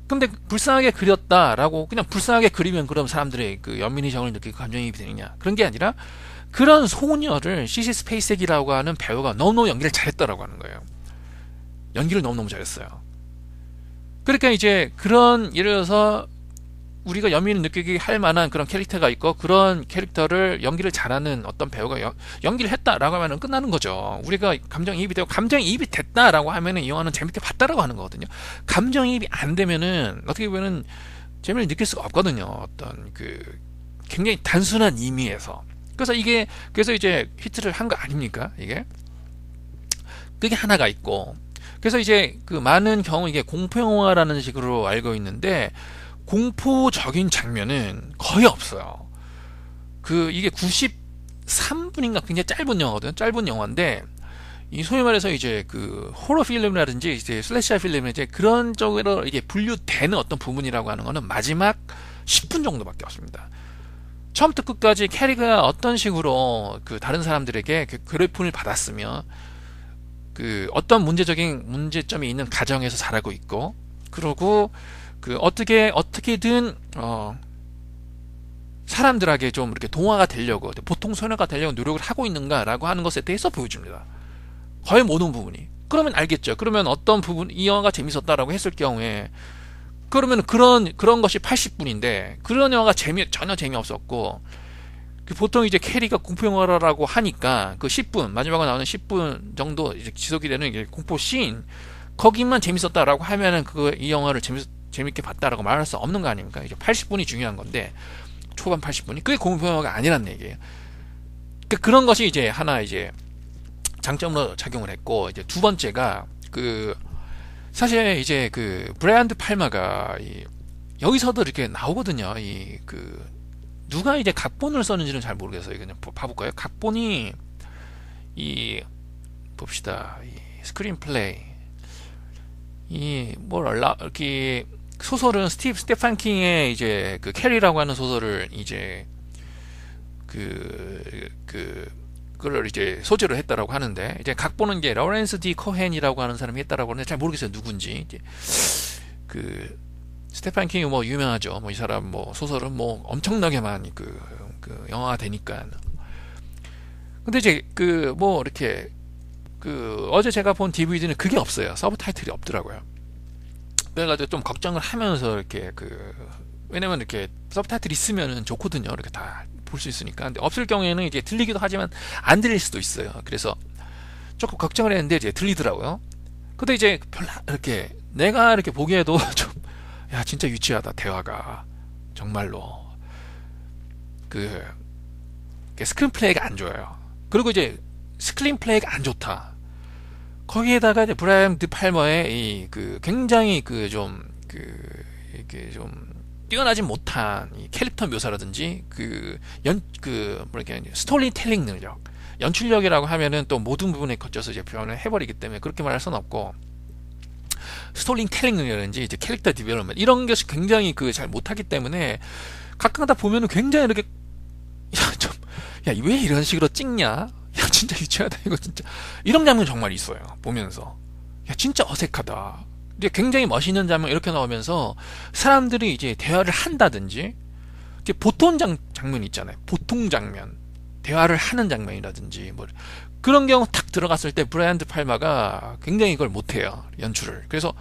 근데 불쌍하게 그렸다라고 그냥 불쌍하게 그리면 그럼 사람들의 그 연민의 정을 느끼고 감정이입이 되느냐? 그런 게 아니라, 그런 소녀를 시시 스페이스기라고 하는 배우가 너무너무 연기를 잘했다라고 하는 거예요. 연기를 너무너무 잘했어요. 그러니까 이제 그런, 예를 들어서 우리가 연민을 느끼게 할 만한 그런 캐릭터가 있고, 그런 캐릭터를 연기를 잘하는 어떤 배우가 연기를 했다라고 하면 끝나는 거죠. 우리가 감정이입이 되고, 감정이입이 됐다라고 하면은 이 영화는 재밌게 봤다라고 하는 거거든요. 감정이입이 안 되면은 어떻게 보면은 재미를 느낄 수가 없거든요. 어떤 그 굉장히 단순한 의미에서. 그래서 이제 히트를 한 거 아닙니까? 그게 하나가 있고, 그래서 이제 그 많은 경우 이게 공포 영화라는 식으로 알고 있는데, 공포적인 장면은 거의 없어요. 이게 93분인가 굉장히 짧은 영화거든요. 짧은 영화인데, 이 소위 말해서 이제 그 호러 필름이라든지 이제 슬래셔 필름, 이제 그런 쪽으로 이게 분류되는 어떤 부분이라고 하는 거는 마지막 10분 정도밖에 없습니다. 처음부터 끝까지 캐리가 어떤 식으로 그 다른 사람들에게 그 괴롭힘을 받았으며, 그 어떤 문제점이 있는 가정에서 자라고 있고, 그리고 그 어떻게든 사람들에게 좀 이렇게 동화가 되려고, 보통 소녀가 되려고 노력을 하고 있는가라고 하는 것에 대해서 보여줍니다. 거의 모든 부분이. 그러면 알겠죠. 그러면 어떤 부분, 이 영화가 재밌었다라고 했을 경우에, 그러면 그런 것이 80분인데 그런 영화가 전혀 재미없었고, 보통 이제 캐리가 공포 영화라고 하니까 그 10분, 마지막에 나오는 10분 정도 이제 지속이 되는 게 공포 씬, 거기만 재밌었다라고 하면은 이 영화를 재밌게 봤다라고 말할 수 없는 거 아닙니까? 이제 80분이 중요한 건데, 초반 80분이 그게 공포 영화가 아니란 얘기예요. 그러니까 그런 것이 이제 하나 이제 장점으로 작용을 했고, 이제 두 번째가 사실 이제 그 브라이언 데 팔마가 여기서도 이렇게 나오거든요. 누가 이제 각본을 썼는지는 잘 모르겠어요. 그냥 봐볼까요? 각본이 봅시다. 스크린 플레이, 이렇게 소설은 스테판 킹의 이제 그 캐리라고 하는 소설을 이제 그걸 이제 소재로 했다라고 하는데, 이제 각본은 이제 러렌스 디 코헨이라고 하는 사람이 했다라고 하는데 잘 모르겠어요, 누군지. 이제 스테판 킹이 유명하죠. 이 사람 소설은 엄청나게 많이 그 영화가 되니까. 근데 이제 이렇게 어제 제가 본 DVD는 그게 없어요. 서브 타이틀이 없더라고요. 그래가지고 좀 걱정을 하면서 이렇게 왜냐면 이렇게 서브 타이틀 있으면은 좋거든요. 이렇게 다 볼 수 있으니까. 근데 없을 경우에는 이제 들리기도 하지만 안 들릴 수도 있어요. 그래서 조금 걱정을 했는데 이제 들리더라고요. 근데 이제 별로 이렇게 내가 이렇게 보기에도 좀, 야, 진짜 유치하다, 대화가. 정말로. 스크린 플레이가 안 좋아요. 그리고 이제 스크린플레이가 안 좋다. 거기에다가 이제 브라이언 드 팔머의 이 그 굉장히 그 좀 그 이렇게 좀 뛰어나지 못한 이 캐릭터 묘사라든지 뭐랄까 스토리텔링 능력, 연출력이라고 하면은 또 모든 부분에 거쳐서 이제 표현을 해버리기 때문에 그렇게 말할 수는 없고, 스토리텔링 능력이라든지 이제 캐릭터 디벨롭먼트 이런 것이 굉장히 그 잘 못하기 때문에 가끔가다 보면은 굉장히 이렇게 야 왜 이런 식으로 찍냐? 야 진짜 유치하다 이거 진짜, 이런 장면 정말 있어요. 보면서 야 진짜 어색하다. 근데 굉장히 멋있는 장면 이렇게 나오면서 사람들이 이제 대화를 한다든지, 이제 보통 장면 있잖아요. 보통 장면, 대화를 하는 장면이라든지 뭐 그런 경우 탁 들어갔을 때 브라이언 드 팔마가 굉장히 이걸 못해요, 연출을. 그래서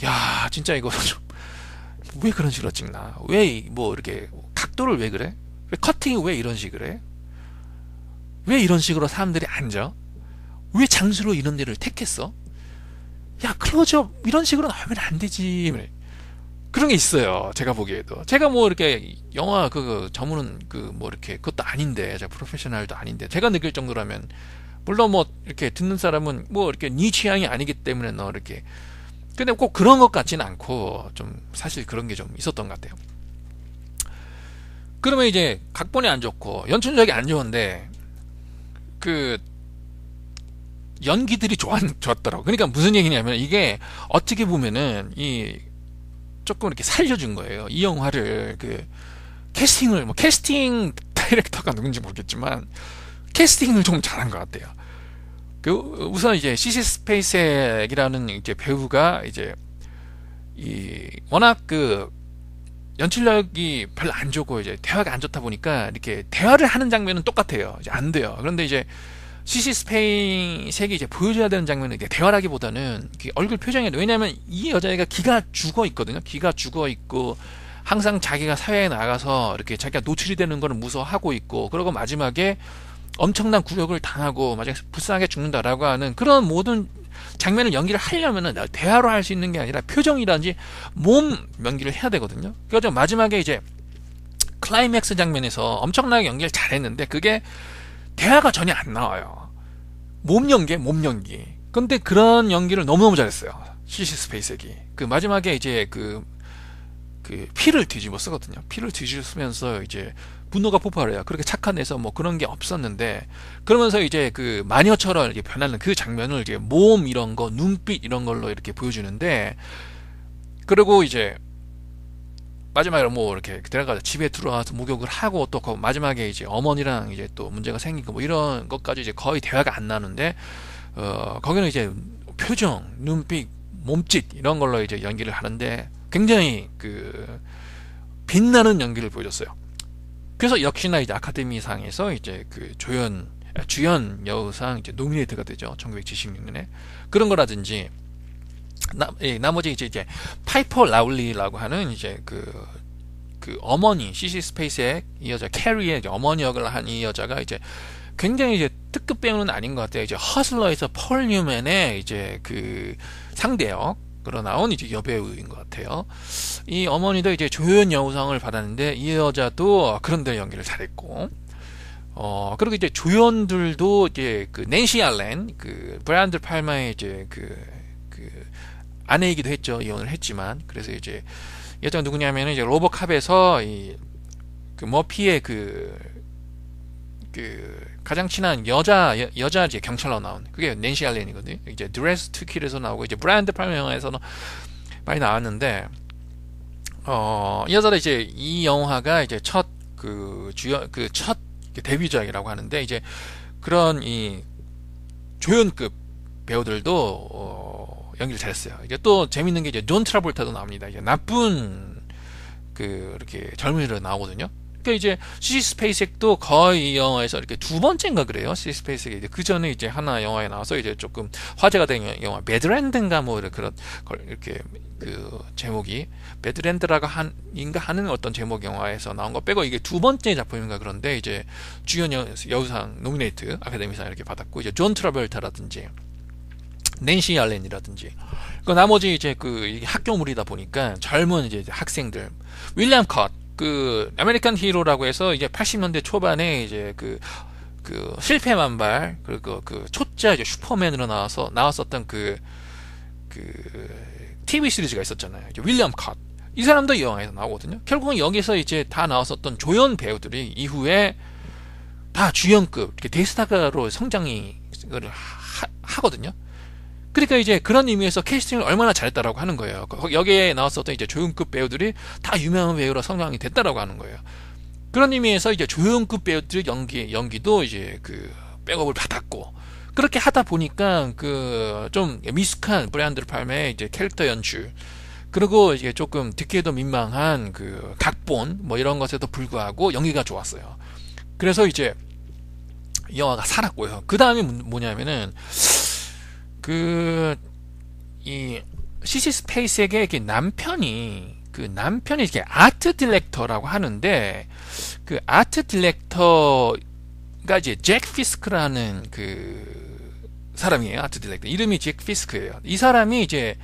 야 진짜 이거 좀 왜 그런 식으로 찍나? 왜 뭐 이렇게 각도를 왜 그래? 왜 커팅이 왜 이런 식으로 해? 왜 이런 식으로 사람들이 앉아? 왜 장수로 이런 데를 택했어? 야 클로즈업 이런 식으로 나오면 안 되지. 그런 게 있어요. 제가 보기에도. 제가 뭐 이렇게 영화 전문은 뭐 이렇게 그것도 아닌데, 제가 프로페셔널도 아닌데, 제가 느낄 정도라면, 물론 뭐 이렇게 듣는 사람은 뭐 이렇게 네 취향이 아니기 때문에 너 이렇게, 근데 꼭 그런 것 같지는 않고 좀 사실 그런 게 좀 있었던 것 같아요. 그러면 이제 각본이 안 좋고 연출력이 안 좋은데 그 연기들이 좋았더라고. 그러니까 무슨 얘기냐면, 이게 어떻게 보면은 이 조금 이렇게 살려준 거예요. 이 영화를 캐스팅을, 뭐 캐스팅 다이렉터가 누군지 모르겠지만 캐스팅을 좀 잘한 것 같아요. 우선 이제 시시 스페이섹이라는 이제 배우가 이제 워낙 연출력이 별로 안 좋고 이제 대화가 안 좋다 보니까 이렇게 대화를 하는 장면은 똑같아요. 이제 안 돼요. 그런데 이제 시시 스페이섹이 이제 보여줘야 되는 장면은 이게 대화라기보다는 얼굴 표정이, 왜냐하면 이 여자애가 기가 죽어 있거든요. 기가 죽어 있고 항상 자기가 사회에 나가서 이렇게 자기가 노출이 되는 걸 무서워하고 있고, 그리고 마지막에 엄청난 굴욕을 당하고 마지막에 불쌍하게 죽는다라고 하는 그런 모든 장면을 연기를 하려면은 대화로 할 수 있는 게 아니라 표정이라든지 몸 연기를 해야 되거든요. 그래서 마지막에 이제 클라이맥스 장면에서 엄청나게 연기를 잘했는데 그게 대화가 전혀 안 나와요. 몸 연기. 근데 그런 연기를 너무너무 잘했어요. 시시 스페이섹이. 마지막에 이제 피를 뒤집어 쓰거든요. 피를 뒤집어 쓰면서 이제 분노가 폭발해요. 그렇게 착한 애서 뭐 그런 게 없었는데, 그러면서 이제 마녀처럼 이렇게 변하는 그 장면을 이제 몸 이런 거, 눈빛 이런 걸로 이렇게 보여주는데, 그리고 이제 마지막에 뭐 이렇게 들어가서 집에 들어와서 목욕을 하고 또 마지막에 이제 어머니랑 이제 또 문제가 생기고 뭐 이런 것까지 이제 거의 대화가 안 나는데, 거기는 이제 표정, 눈빛, 몸짓 이런 걸로 이제 연기를 하는데 굉장히 빛나는 연기를 보여줬어요. 그래서 역시나 이제 아카데미상에서 이제 주연 여우상 이제 노미네이트가 되죠. 1976년에. 그런 거라든지, 나머지 이제 파이퍼 라울리라고 하는 이제 어머니, 시시 스페이스의 이 여자 캐리의 어머니 역을 한 이 여자가 이제 굉장히 이제 특급 배우는 아닌 것 같아요. 이제 허슬러에서 펄 뉴맨의 이제 상대역으로 나온 이제 여배우인 것 같아요. 이 어머니도 이제 조연 여우상을 받았는데 이 여자도 그런데 연기를 잘했고, 그리고 이제 조연들도 이제 낸시 알렌, 브라이언 드 팔마의 이제 아내이기도 했죠. 이혼을 했지만. 그래서 이제 이 여자가 누구냐면은 이제 로보캅에서 머피의 가장 친한 여자 이제 경찰로 나온 그게 낸시 알렌이거든요. 이제 드레스 투 킬에서 나오고 이제 브라이언 드 팔마 영화에서는 많이 나왔는데, 이 여자도 이제 이 영화가 이제 첫 데뷔작이라고 하는데, 이제 그런 이 조연급 배우들도 연기를 잘했어요. 이제 또 재밌는 게 이제 존 트라볼타도 나옵니다. 이제 나쁜 이렇게 젊은이로 나오거든요. 그러니까 이제 시시 스페이섹도 거의 이 영화에서 이렇게 두 번째인가 그래요. 시시 스페이섹이 이제 그 전에 이제 하나 영화에 나와서 이제 조금 화제가 된 영화 배드랜드인가 뭐 그런 걸 이렇게 제목이 배드랜드라고 하는 어떤 제목 영화에서 나온 거 빼고 이게 두 번째 작품인가 그런데 이제 주연 여우상 노미네이트 아카데미상 이렇게 받았고, 이제 존 트라볼타라든지 낸시 알렌이라든지 나머지 이제 이게 학교물이다 보니까 젊은 이제 학생들, 윌리엄 컷 아메리칸 히로라고 해서 이제 80년대 초반에 이제 그 실패만발 그리고 그 초짜 이제 슈퍼맨으로 나왔었던 그 TV 시리즈가 있었잖아요. 윌리엄 컷. 이 사람도 이 영화에서 나오거든요. 결국은 여기서 이제 다 나왔었던 조연 배우들이 이후에 다 주연급 이렇게 대스타로 성장이 하거든요. 그러니까 이제 그런 의미에서 캐스팅을 얼마나 잘했다라고 하는 거예요. 여기에 나왔었던 이제 조연급 배우들이 다 유명한 배우로 성장이 됐다라고 하는 거예요. 그런 의미에서 이제 조연급 배우들의 연기도 이제 그 백업을 받았고, 그렇게 하다 보니까 그 좀 미숙한 브라이언 드 팔머의 이제 캐릭터 연출, 그리고 이제 조금 듣기에도 민망한 그 각본 뭐 이런 것에도 불구하고 연기가 좋았어요. 그래서 이제 이 영화가 살았고요. 그 다음에 뭐냐면은 이 시시 스페이스에게 남편이 이렇게 아트 디렉터라고 하는데, 그 아트 디렉터가 이제 잭 피스크라는 그 사람이에요. 아트 디렉터 이름이 잭 피스크예요. 이 사람이 이제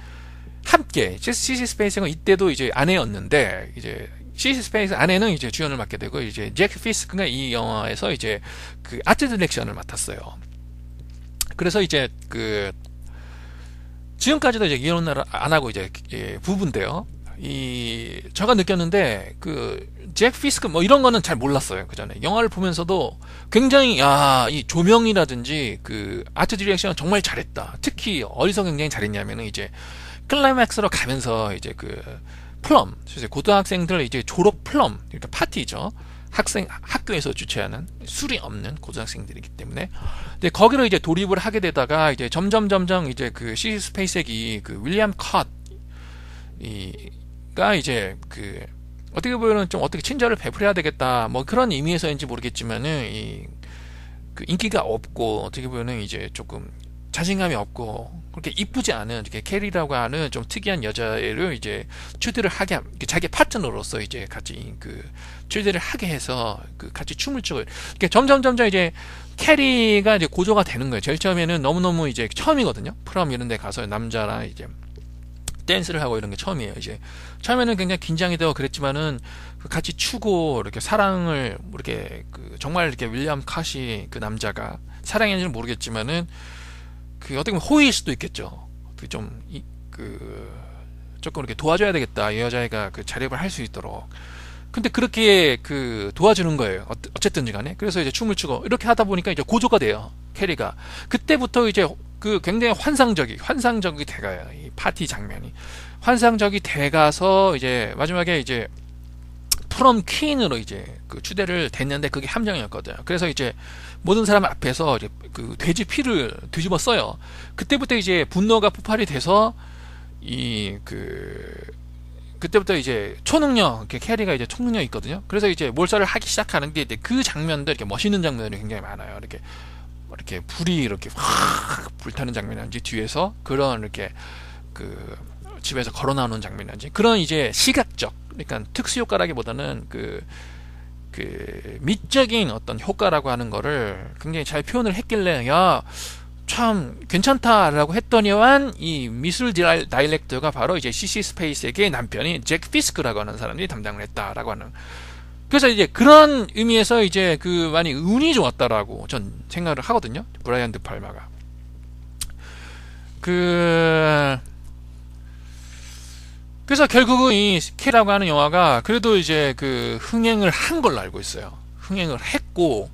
함께 시시 스페이스가 이때도 이제 아내였는데, 이제 시시 스페이스 아내는 이제 주연을 맡게 되고, 이제 잭 피스크가 이 영화에서 이제 그 아트 디렉션을 맡았어요. 그래서 이제 그 지금까지도 이제 이혼을 안 하고 이제 부부인데요. 제가 느꼈는데 그 잭 피스크 뭐 이런 거는 잘 몰랐어요. 그 전에 영화를 보면서도 굉장히 이 조명이라든지 그 아트 디렉션 정말 잘했다. 특히 어디서 굉장히 잘했냐면은 이제 클라이맥스로 가면서 이제 그 플럼, 고등학생들 이제 졸업 플럼, 그러니까 파티죠. 학교에서 주최하는 술이 없는 고등학생들이기 때문에, 근데 거기로 이제 돌입을 하게 되다가 이제 점점 이제 그 시시 스페이스기 그 윌리엄 컷가 이제 그 어떻게 보면은 좀 어떻게 친절을 베풀어야 되겠다 뭐 그런 의미에서인지 모르겠지만은 그 인기가 없고 어떻게 보면은 이제 조금 자신감이 없고 그렇게 이쁘지 않은 이렇게 캐리라고 하는 좀 특이한 여자애를 이제 초대를 하게 자기 파트너로서 이제 같이 그 초대를 하게 해서 그 같이 춤을 추고, 이렇게 점점 이제 캐리가 이제 고조가 되는 거예요. 제일 처음에는 너무너무 이제 처음이거든요. 프롬 이런 데 가서 남자랑 이제 댄스를 하고 이런 게 처음이에요. 이제 처음에는 굉장히 긴장이 되고 그랬지만은 같이 추고 이렇게 사랑을 이렇게 그 정말 이렇게 윌리엄 컷이 그 남자가 사랑했는지는 모르겠지만은 그 어떻게 보면 호의일 수도 있겠죠. 조금 이렇게 도와줘야 되겠다. 이 여자애가 그 자립을 할 수 있도록. 근데 그렇게 그 도와주는 거예요. 어쨌든지 간에. 그래서 이제 춤을 추고 이렇게 하다 보니까 이제 고조가 돼요. 캐리가. 그때부터 이제 그 굉장히 환상적이 돼가요. 이 파티 장면이. 환상적이 돼가서 이제 마지막에 이제 프롬 퀸으로 이제 그 추대를 됐는데 그게 함정이었거든요. 그래서 이제 모든 사람 앞에서 이제 그 돼지 피를 뒤집어 써요. 그때부터 이제 분노가 폭발이 돼서 그때부터 이제 초능력, 캐리가 이제 초능력이 있거든요. 그래서 이제 몰살을 하기 시작하는데 그 장면들, 이렇게 멋있는 장면들이 굉장히 많아요. 이렇게 불이 이렇게 확 불타는 장면이란지 뒤에서 그런 이렇게 그 집에서 걸어 나오는 장면이란지 그런 이제 시각적, 그러니까 특수 효과라기보다는 그 미적인 어떤 효과라고 하는 거를 굉장히 잘 표현을 했길래 참 괜찮다라고 했더니만 이 미술 다이렉터가 바로 이제 시시 스페이스에게 남편이 잭 피스크라고 하는 사람이 담당을 했다라고 하는. 그래서 이제 그런 의미에서 이제 그 많이 운이 좋았다라고 전 생각을 하거든요. 브라이언 드 팔마가. 그래서 결국은 이 캐라고 하는 영화가 그래도 이제 그 흥행을 한 걸로 알고 있어요. 흥행을 했고,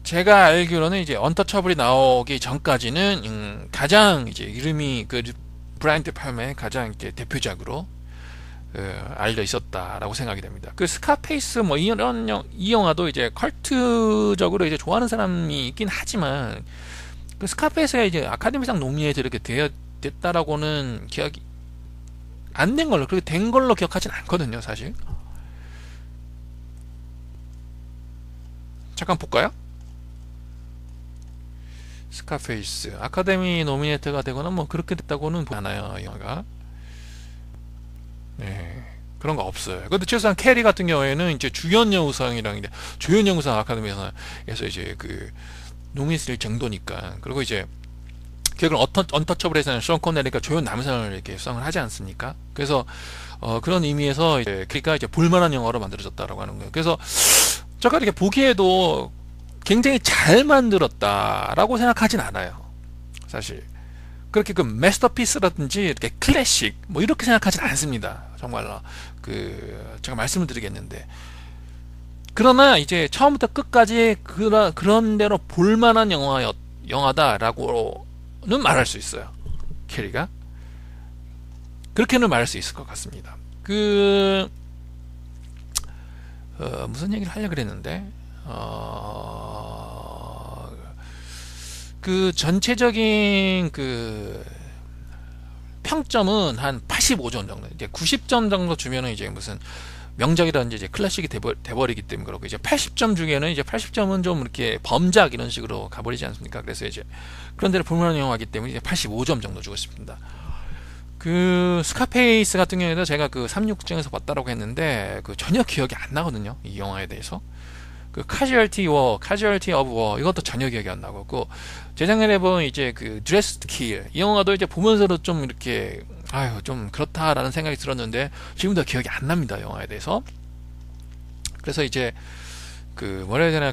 제가 알기로는 이제 언터처블이 나오기 전까지는 가장 이제 이름이 그 브라이언 드 팔마의 가장 이제 대표작으로 알려 있었다라고 생각이 됩니다. 그 스카페이스 뭐 이 영화도 이제 컬트적으로 이제 좋아하는 사람이 있긴 하지만, 그 스카페이스가 이제 아카데미상 노미네이트 이렇게 됐다라고는 기억이 안 된 걸로, 그렇게 된 걸로 기억하진 않거든요, 사실. 잠깐 볼까요? 스카페이스 아카데미 노미네이트가 되거나 뭐 그렇게 됐다고는 보지 않아요, 영화가. 네, 그런 거 없어요. 근데 최소한 캐리 같은 경우에는 이제 주연 여우상이랑 이제 조연 여우상 아카데미에서 이제 그 노미네이트 정도니까. 그리고 이제 결국 언터처블에서는 션 코네리가 조연 남성을 이렇게 수상을 하지 않습니까? 그래서 그런 의미에서 이제 그러니까 이제 볼만한 영화로 만들어졌다라고 하는 거예요. 그래서 제가 이렇게 보기에도 굉장히 잘 만들었다라고 생각하진 않아요. 사실 그렇게 그 마스터피스라든지 이렇게 클래식 뭐 이렇게 생각하진 않습니다. 정말로 제가 말씀을 드리겠는데, 그러나 이제 처음부터 끝까지 그런 대로 볼만한 영화다라고는 말할 수 있어요. 캐리가 그렇게는 말할 수 있을 것 같습니다. 무슨 얘기를 하려고 그랬는데, 전체적인 평점은 한 85점 정도, 이제 90점 정도 주면은 이제 무슨 명작이라든지 이제 클래식이 돼버리기 때문에 그렇고, 이제 80점 중에는 이제 80점은 좀 이렇게 범작 이런 식으로 가버리지 않습니까? 그래서 이제 그런 데를 볼만한 영화이기 때문에 이제 85점 정도 주고 싶습니다. 스카페이스 같은 경우에도 제가 366장에서 봤다라고 했는데 전혀 기억이 안 나거든요, 이 영화에 대해서. Casualty of War 이것도 전혀 기억이 안 나고, 재작년에 본 이제 Dressed to Kill 이 영화도 이제 보면서도 좀 이렇게 좀 그렇다라는 생각이 들었는데 지금도 기억이 안 납니다, 영화에 대해서. 그래서 이제 뭐라 해야 되나,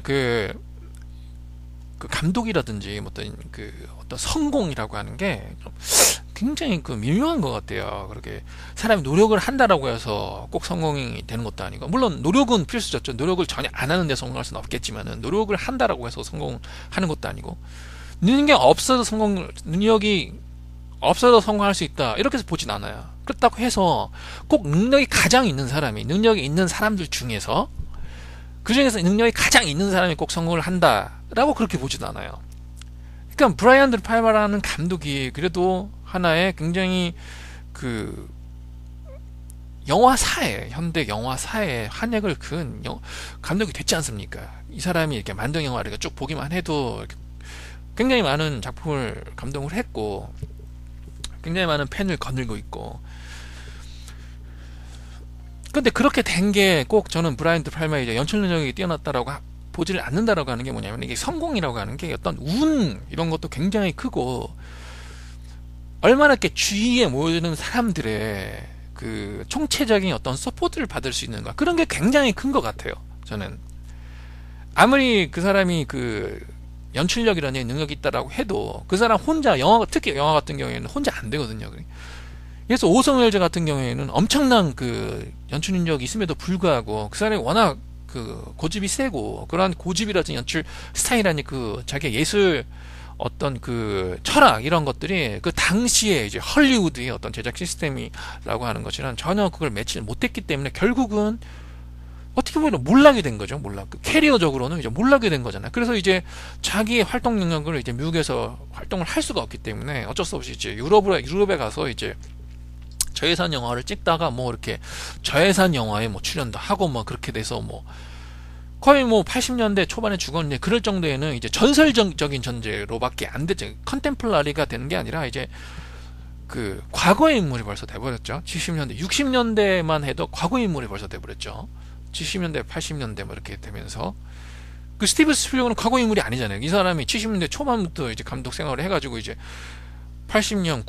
감독이라든지 어떤 성공이라고 하는 게 좀 굉장히 미묘한 것 같아요. 그렇게 사람이 노력을 한다라고 해서 꼭 성공이 되는 것도 아니고, 물론 노력은 필수죠. 노력을 전혀 안 하는데 성공할 수는 없겠지만은, 노력을 한다라고 해서 성공하는 것도 아니고, 능력이 없어도 성공할 수 있다 이렇게 해서 보진 않아요. 그렇다고 해서 꼭 능력이 가장 있는 사람이, 능력이 있는 사람들 중에서 능력이 가장 있는 사람이 꼭 성공을 한다라고 그렇게 보진 않아요. 그러니까 브라이언 드 팔마라는 감독이 그래도 하나의 굉장히 현대 영화사에 한획을 그은 감독이 됐지 않습니까? 이 사람이 이렇게 만든 영화를 쭉 보기만 해도 굉장히 많은 작품을 감독을 했고, 굉장히 많은 팬을 거느리고 있고. 근데 그렇게 된 게 꼭 저는 브라이언 드 팔마의 이제 연출 능력이 뛰어났다라고 보지를 않는다라고 하는 게 뭐냐면, 이게 성공이라고 하는 게 어떤 운 이런 것도 굉장히 크고, 얼마나 이렇게 주위에 모이는 사람들의 총체적인 어떤 서포트를 받을 수 있는가, 그런 게 굉장히 큰 것 같아요. 저는 아무리 그 사람이 연출력이라는 능력이 있다라고 해도 그 사람 혼자 특히 영화 같은 경우에는 혼자 안 되거든요. 그래서 오성 웰즈 같은 경우에는 엄청난 연출 능력이 있음에도 불구하고 그 사람이 워낙 고집이 세고, 그러한 고집이라든지 연출 스타일이라니 자기의 예술 어떤 철학 이런 것들이 당시에 이제 헐리우드의 어떤 제작 시스템이라고 하는 것이랑 전혀 그걸 매치를 못했기 때문에 결국은 어떻게 보면 몰락이 된 거죠. 캐리어적으로는 이제 몰락이 된 거잖아요. 그래서 이제 자기의 활동 능력을 이제 미국에서 활동을 할 수가 없기 때문에 어쩔 수 없이 이제 유럽에 가서 이제 저예산 영화를 찍다가 이렇게 저예산 영화에 출연도 하고 그렇게 돼서 거의 80년대 초반에 죽었는데, 그럴 정도에는 이제 전설적인 존재로밖에 안 됐죠. 컨템플러리가 되는 게 아니라 이제 과거의 인물이 벌써 돼버렸죠. 70년대, 60년대만 해도 과거의 인물이 벌써 돼버렸죠. 70년대, 80년대 이렇게 되면서 스티븐 스필버그는 과거의 인물이 아니잖아요. 이 사람이 70년대 초반부터 이제 감독 생활을 해가지고 이제 80년,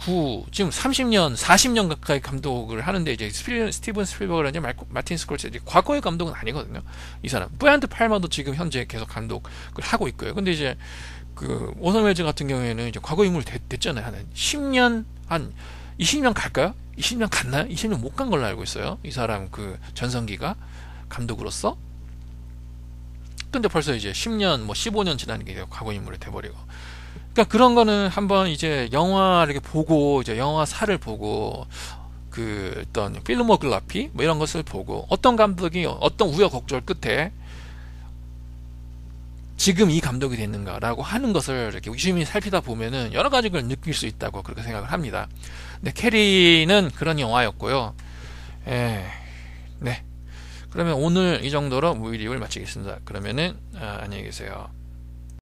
지금 30년, 40년 가까이 감독을 하는데, 이제 스티븐 스필버그라든지 마틴 스콜세지 과거의 감독은 아니거든요. 이 사람 브라이언 드 팔마도 지금 현재 계속 감독을 하고 있고요. 근데 이제 오성 웰즈 같은 경우에는 이제 과거 인물 됐잖아요. 한 10년, 한 20년 갈까요? 20년 갔나요? 20년 못 간 걸로 알고 있어요, 이 사람 전성기가 감독으로서. 근데 벌써 이제 10년, 15년 지나는 게 과거 인물이 돼버리고. 그러니까 그런 거는 한번 이제 영화를 이렇게 보고, 이제 영화사를 보고, 어떤 필모그래피 이런 것을 보고, 어떤 감독이 어떤 우여곡절 끝에 지금 이 감독이 됐는가라고 하는 것을 이렇게 유심히 살피다 보면은 여러 가지 걸 느낄 수 있다고 그렇게 생각을 합니다. 근데 캐리는 그런 영화였고요. 네. 그러면 오늘 이 정도로 무비 리뷰를 마치겠습니다. 그러면은 안녕히 계세요.